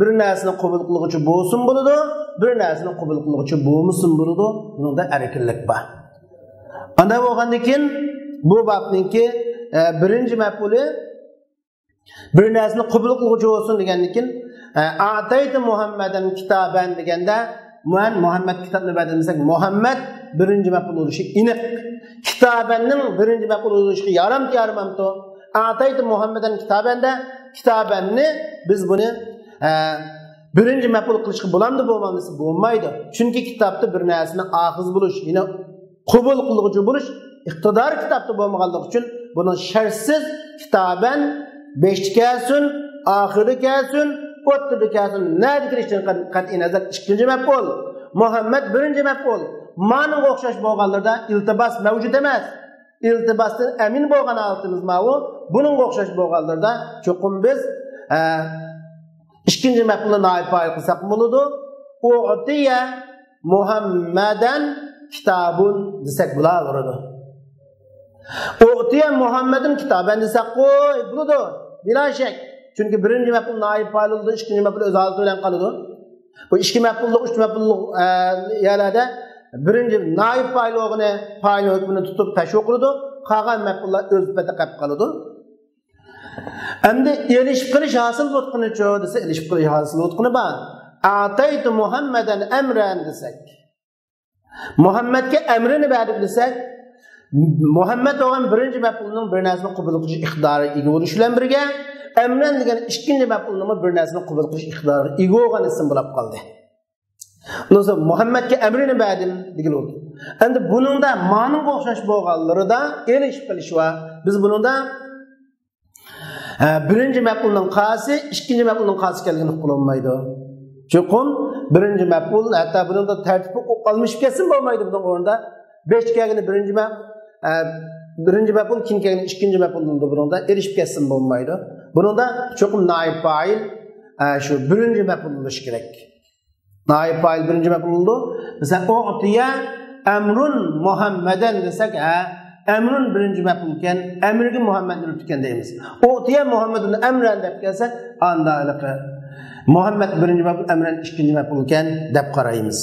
bir narsani qabul qiluvchi bo'lsin bo'ladi, bir narsani qabul qiluvchi bo'lmasin bo'ladi. Bunda erkinlik bor. Anda bo'lgandan keyin bu babninki birinci mef'uli bir narsani qabul qiluvchi bo'lsin degandan keyin a'taytu Muhammadan kitaban deganda men Muhammad kitobni berdim desak, Muhammad birinci mef'ul bo'lishi aniq. Kitabanning birinci mef'ul bo'lishi yaramamto. A'taytu Muhammadan kitabanda kitabanni biz buni birinci mef'ul qilishga bo'lamdi bo'lmaydi bo'lmaydi. Chunki kitobda bir narsani oxiz bo'lish, yine qabul qiluvchi bo'lish iqtidor kitobda bo'lmaganligi uchun buni shartsiz kitaban 5 kelsin, oxiri kelsin, o'ttirdi kelsin. Nima kirishdan qat'iy nazar ikinci mef'ul. Muhammad birinci mef'ul. Ma'noga o'xshash bo'lganlarda iltibos mavjud emas. İltibosdan emin bo'lgan holatimiz ma'lum. Buningga o'xshash bo'lganlarda cho'qim biz ikinci mef'ulni naib fa'il qilsak bo'ladi. U'tiya Muhammadan kitabun desak bo'laveradi. U'tiya Muhammadin kitaban desak qo'y bo'ladi. Bila shak. Chunki birinci mef'ul naib fa'il bo'ldi, ikinci mef'ul o'z holati bilan qoladi. Bu ikki mef'ullik, uch mef'ullik yerlarda birinci naib fa'il o'g'ini fa'il hukmini tutib tashviq qiladi. Qolgan mef'ullar o'z sifatida qolib qoladi. Endi erishib qilish hosil bo'tqinichi desa, erishib qilish hosil bo'tqini bor. A'taytu Muhammadan amran desak. Muhammadga amrini berdik desak, Muhammad o'g'an birinci mef'ulning bir narsani qabul qilish iqtidori ega bo'lishi bilan birga, amran degan ikkinchi mef'ulning bir narsani qabul qilish iqtidori ega bo'lgan ism bo'lib qoldi. Ondan Muhammadga amrini berdim degan oldu. Endi buningda ma'noga o'xshash bo'lganlarida erishib qilish va biz buningda birinci mef'ulning qasi, ikinci mef'ulning qasi kelganini qilolmaydi. Chuqur birinci mef'ul hatta buningda tartibi almış kesin bo'lmaydi buning o'rnida 5 kelgani birinci mef'ul, kim kelgani ikinci mef'ulda buningda erishib kesin bo'lmaydi. Buningda chuqur naib fa'il shu birinci mef'ul bo'lishi kerak. Naib fa'il birinci mef'ul oldu. Mesela u'tiya emrun Muhammadan desak, emrun birinci mef'ul iken, emrigi Muhammaddan o'tgan deymiz. U'tiya Muhammadun emran deb kelsa, anda iliqi Muhammad birinci mef'ul, emran ikinci mef'ul iken deb qaraymiz.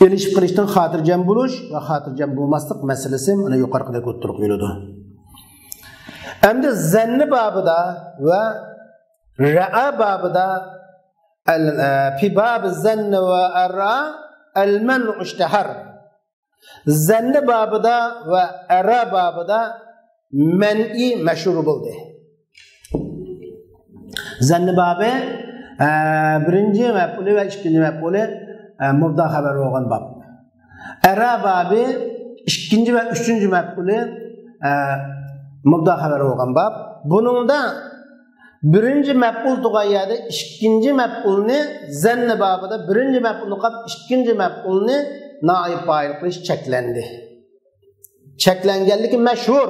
Erishib qilishdan xotirjam bo'lish va xotirjam bo'lmaslik masalasi mana yuqorida o'tirib qo'yiladi. Endi zanni babida va ra'a babida fi bab zanni va ara al-man'u ishtahar. Zanni babida va ara babida man'i mashhur bo'ldi. Zanni babi birinci mef'uli va ikinci mef'uli mubda xabar bo'lgan bab. Ara babi ikinci va üçüncü mef'uli mubda xabar bo'lgan bab. Buningda birinci mef'ul tug'ayadi, ikinci mef'ulni zanni babida birinci mef'ulni qilib, ikinci mef'ulni naib fa'il qilish cheklandi. Cheklanganligi mashhur.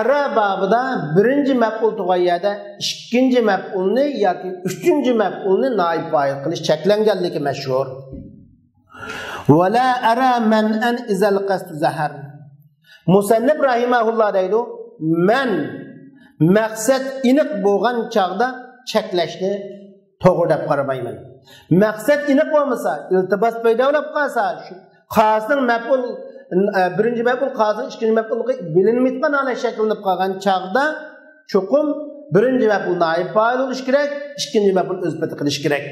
Ara babida birinci mef'ul tug'ayadi, ikinci mef'ulni yoki üçüncü mef'ulni naib fa'il qilish cheklanganligi mashhur. Wala ara man an izal qasd zahar. Musannif rahimahullah deydi, men maqsad iniq bo'lgan chaqda cheklashni to'g'ri deb qaramayman. Maqsad iniq bo'lmasa, iltibos paydo bo'lib qolsa, qasdning maf'ul birinci maf'ul qasdning ikinci maf'ul bilinmaydigan hali shakllanib qolgan chaqda cho'qim birinci maf'ul naib fa'il bo'lish kerak, ikinci maf'ul o'z pati qilish kerak.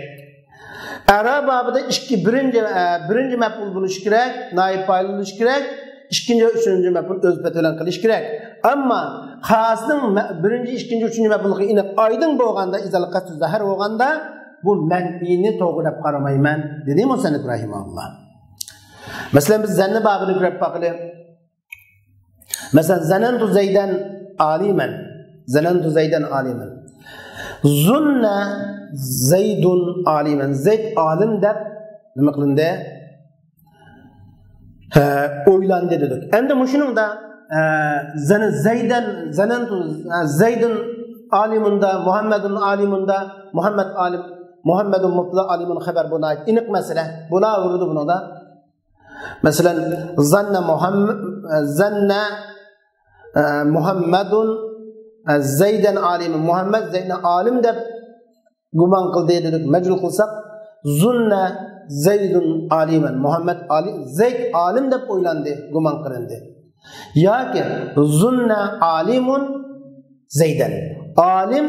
Arab babida birinci maf'ul bo'lish kerak, naib fa'il bo'lish kerak. İkinci ve üçüncü mef'ul öz petilen kılış gerek. Ama xasının birinci, ikinci, üçüncü mef'ul'ı inip aydın boğanda, izal qasd zahar boğanda bu men'ini to'g'rilab qaramayman dedi Musannif rahimahulloh. Masalan biz zanni babini ko'rib baqili. Masalan zanantu Zaydan aliman. Zanantu Zaydan aliman. Zunna Zaydun aliman. Zayd alim deb nima qilindi? O'ylandi dedik. Endi mushuningda zanantu Zaydun alimunda, Muhammedun alimunda, Muhammedun mutla alimun xabar buna ait. İniq mesele. Buna vurdu bunu da. Mesela zanna Muhammedun Zaydan alimun. Muhammed Zaydun alim deb guman qildi dedik. Mecbur qilsak zunna Zaydun aliman. Muhammed alim, Zayd alim deb o'ylandi, guman qilindi. Yoki zunna alimun Zaydan. Alim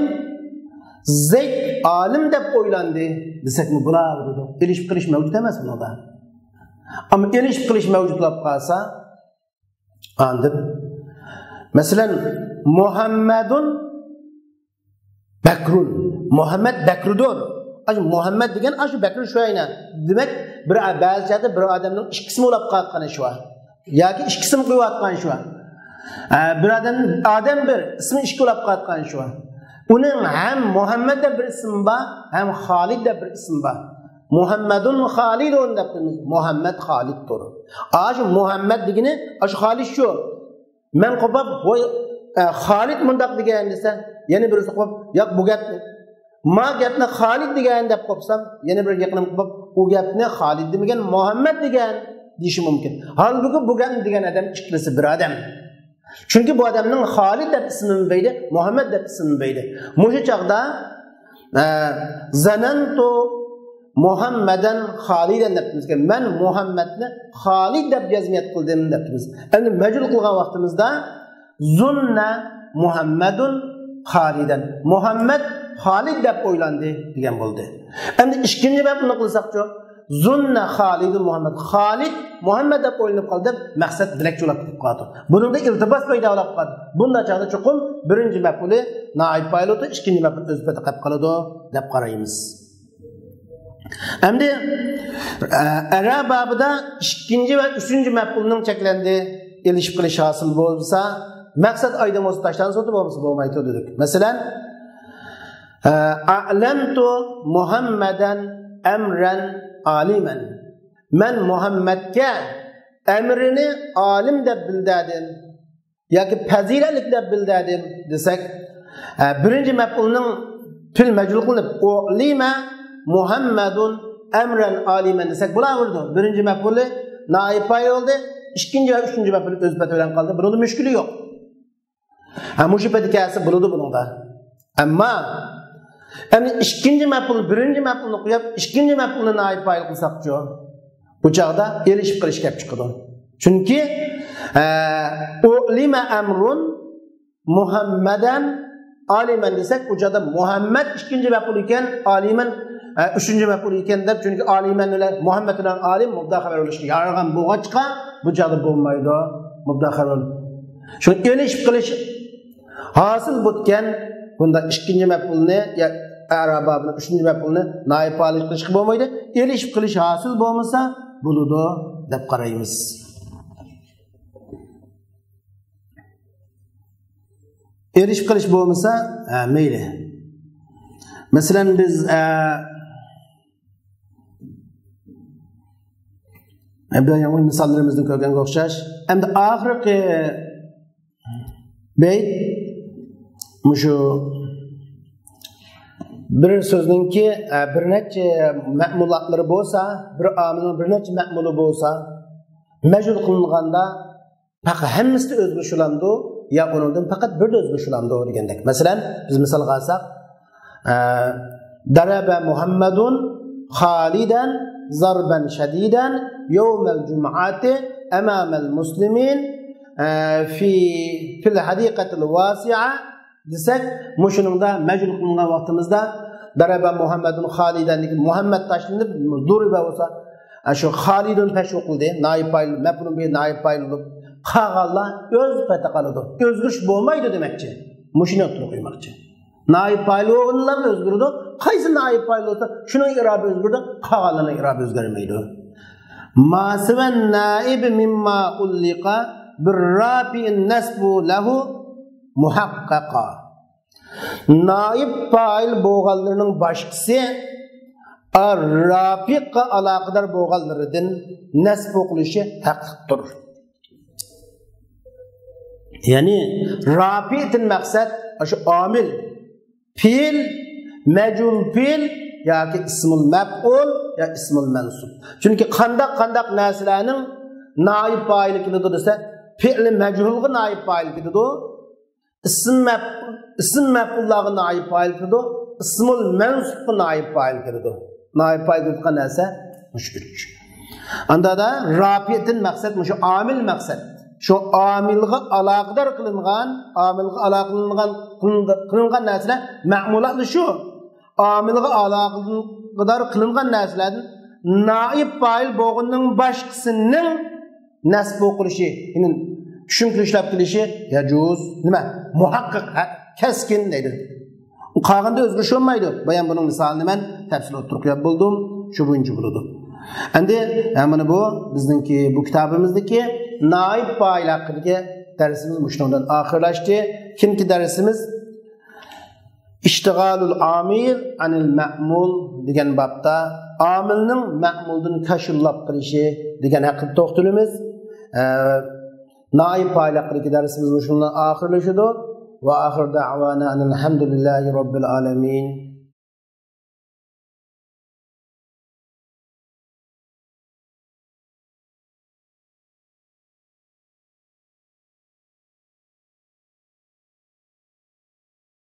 Zayd alim deb o'ylandi desak mi bulardi. Elishib qilish mavjud emas bunda. Ama elishib qilish mavjud bo'lib qolsa, andib masalan Muhammadun Bakrun. Muhammad Bakrudur. Aşı Muhammed degan aşı Bakr şu ayna. Demek bir ba'zida bir odamning ikki qismi bo'lib qolgan shu. Yoki ikki qism qo'yayotgan shu. Bir odam bir ismi ikki bo'lib qolgan shu. Uning ham Muhammad deb bir ism bor, ham Xolid deb bir ism bor. Muhammadun Xolidun deb Muhammad Xoliddir. Aşı Muhammad degani aşı Xolid shu. Men qo'pab Xolid mundaq degan desa, yana birisi qo'pab yo'q bu gap ma gapni Xolid degan deb qo'psam, yana bir yaqinim qo'pab u gapni Xolid demagan Muhammad degan deyishi mumkin. Halbuki bu gap degan odam ikkilisi bir odam. Chunki bu odamning Xolid deb ismini bilmaydi, Muhammad deb ismini bilmaydi. Mushu chaqda zanantu Muhammadan Xolidan debmiz. Men Muhammadni Xolid deb jazmiyat qildim debmiz. Endi majbur qilgan vaqtimizda zunna Muhammadun Xolidan. Muhammad Xolid deb o'ylandi degan bo'ldi. Endi ikkinchi bobni qilsakchi zunna Xolidun Muhammad. Xolid Muhammad deb o'ylanib qoldi, maqsad dilakcho'lab ketib qoldi. Buningda iltibos paydo bo'lib qoldi. Bunda chaqda chuqum birinchi maf'uli naib fayloti, ikkinchi maf'ul o'zbata qolib qoladi deb qaraymiz. Endi arab babida ikkinchi va uchinchi maf'ulning cheklandi elishib qilish hosil bo'lsa, maqsad oyda bo'lsa tashdan sotib bo'lmaydi dedik. Masalan a'lantu Muhammadan amran aliman. Men Muhammadga emrini alim deb bildirdim yoki fazilatli deb bildirdim desak, birinchi maf'ulning fil majrur qilib ulima Muhammadun amran aliman desak bo'laverdi. Birinchi maf'uli naib fa'il oldi, ikkinchi va uchinchi maf'ul o'zbata bilan qoldi. Bunda mushkuli yo'q. Mushibati bo'ladi buningda. Ammo endi ikkinchi maf'ul birinchi maf'ulni qo'yib, ikkinchi maf'ulni naib fa'il qilsakchi, bu chaqda elishib qilish kelib chiqadi. Chunki ulima amrun Muhammadan aliman desak, bu chaqda Muhammad ikkinchi maf'ul ekan, aliman üçüncü mef'ul ekan deb, chunki aliman bilan Muhammad bilan alim mubda xabar bo'lishi yaragan bo'g'achqa bu joyda bo'lmaydi, mubda xabar. Shu elishib qilish hosil bo'lgan bunda ikkinchi mef'ulni ya arab babini uchinchi mef'ulni naib fa'il qilish bo'lmaydi. Elishib qilish hosil bo'lmasa bo'ladi deb qaraymiz. Elishib qilish bo'lmasa mayli. Masalan biz Endi yangi misollarimizni ko'rganga o'xshash. Endi oxirgi bayt mushu bir so'zningki bir necha ma'mulotlari bo'lsa, bir omilning bir necha ma'muli bo'lsa, majbur qilinganda faqat hammasi o'zgarishilandi, yo undan faqat bir o'zgarishilandi degandek. Masalan, biz misol olsak, daraba Muhammadun Xolidan zarban shadidan yawmal jum'ati amamal muslimin fil hadiqatil wasi'a desak, mushuningda majbur qilingan vaqtimizda daraba Muhammadun Xolidan Muhammad tashlanib duriba bo'lsa, shu Xolidun tashviq qildi, naib fa'il maf'ul bi naib fa'il bo'lib qag'alla o'z pata qoladi. O'zgarish bo'lmaydi demakchi. Mushuni qo'ymoqchi. Naib fa'il o'g'illar o'zgardi, qaysi naib fa'il olsa, şunun i'robi o'zgardi, qolganlarning i'robi o'zgarmaydi. Masivan naib mimma ulliqa birrafi'in nasbu lahu muhaqqaqa. Naib fa'il bo'lganlarning boshqasi rafiqqa aloqador bo'lganlaridan nasb qilishi haqliqdir. Yani rafi'tin maqsad şu amil, fiil, mecul fiil yoki ismul maf'ul ya ismul mansub. Çünkü qandaq narsalarning naib fa'ili keladi desa, fi'l mec'ulga naib fa'il keladi. İsm maf'ullarga naib fa'il keladi. İsmul mansubga naib fa'il keladi. Naib fa'il kelgan narsa mushkil. Anda da rafi'tin maqsad şu amil maqsad. Şu amilga aloqador qilingan narsalar ma'mulatli şu. Amilga aloqador qilingan narsalardan naib fa'il bo'lganning boshqasining nasb qilishi, ya'ni tushuntirishlar qilishi yajuz nima? Muhaqqiq, keskin deydi. Qolganda o'zgarish olmaydi. Bayan buning misolini men tafsilot turib bo'ldim. Shu bo'yicha bo'ladi. Endi mana bu bizningki bu kitobimizdagi naib fa'il haqidagi darsimiz mushundan oxirlashdi. Kimki darsimiz İştigalul amil anil ma'mul degan babda amilning ma'muldan kashullab qilishi degan haqida to'xtalamiz. Naib fa'il haqidagi darsimiz mushundan oxirlashdi. Va oxir da'vana alhamdulillahi robbil alamin.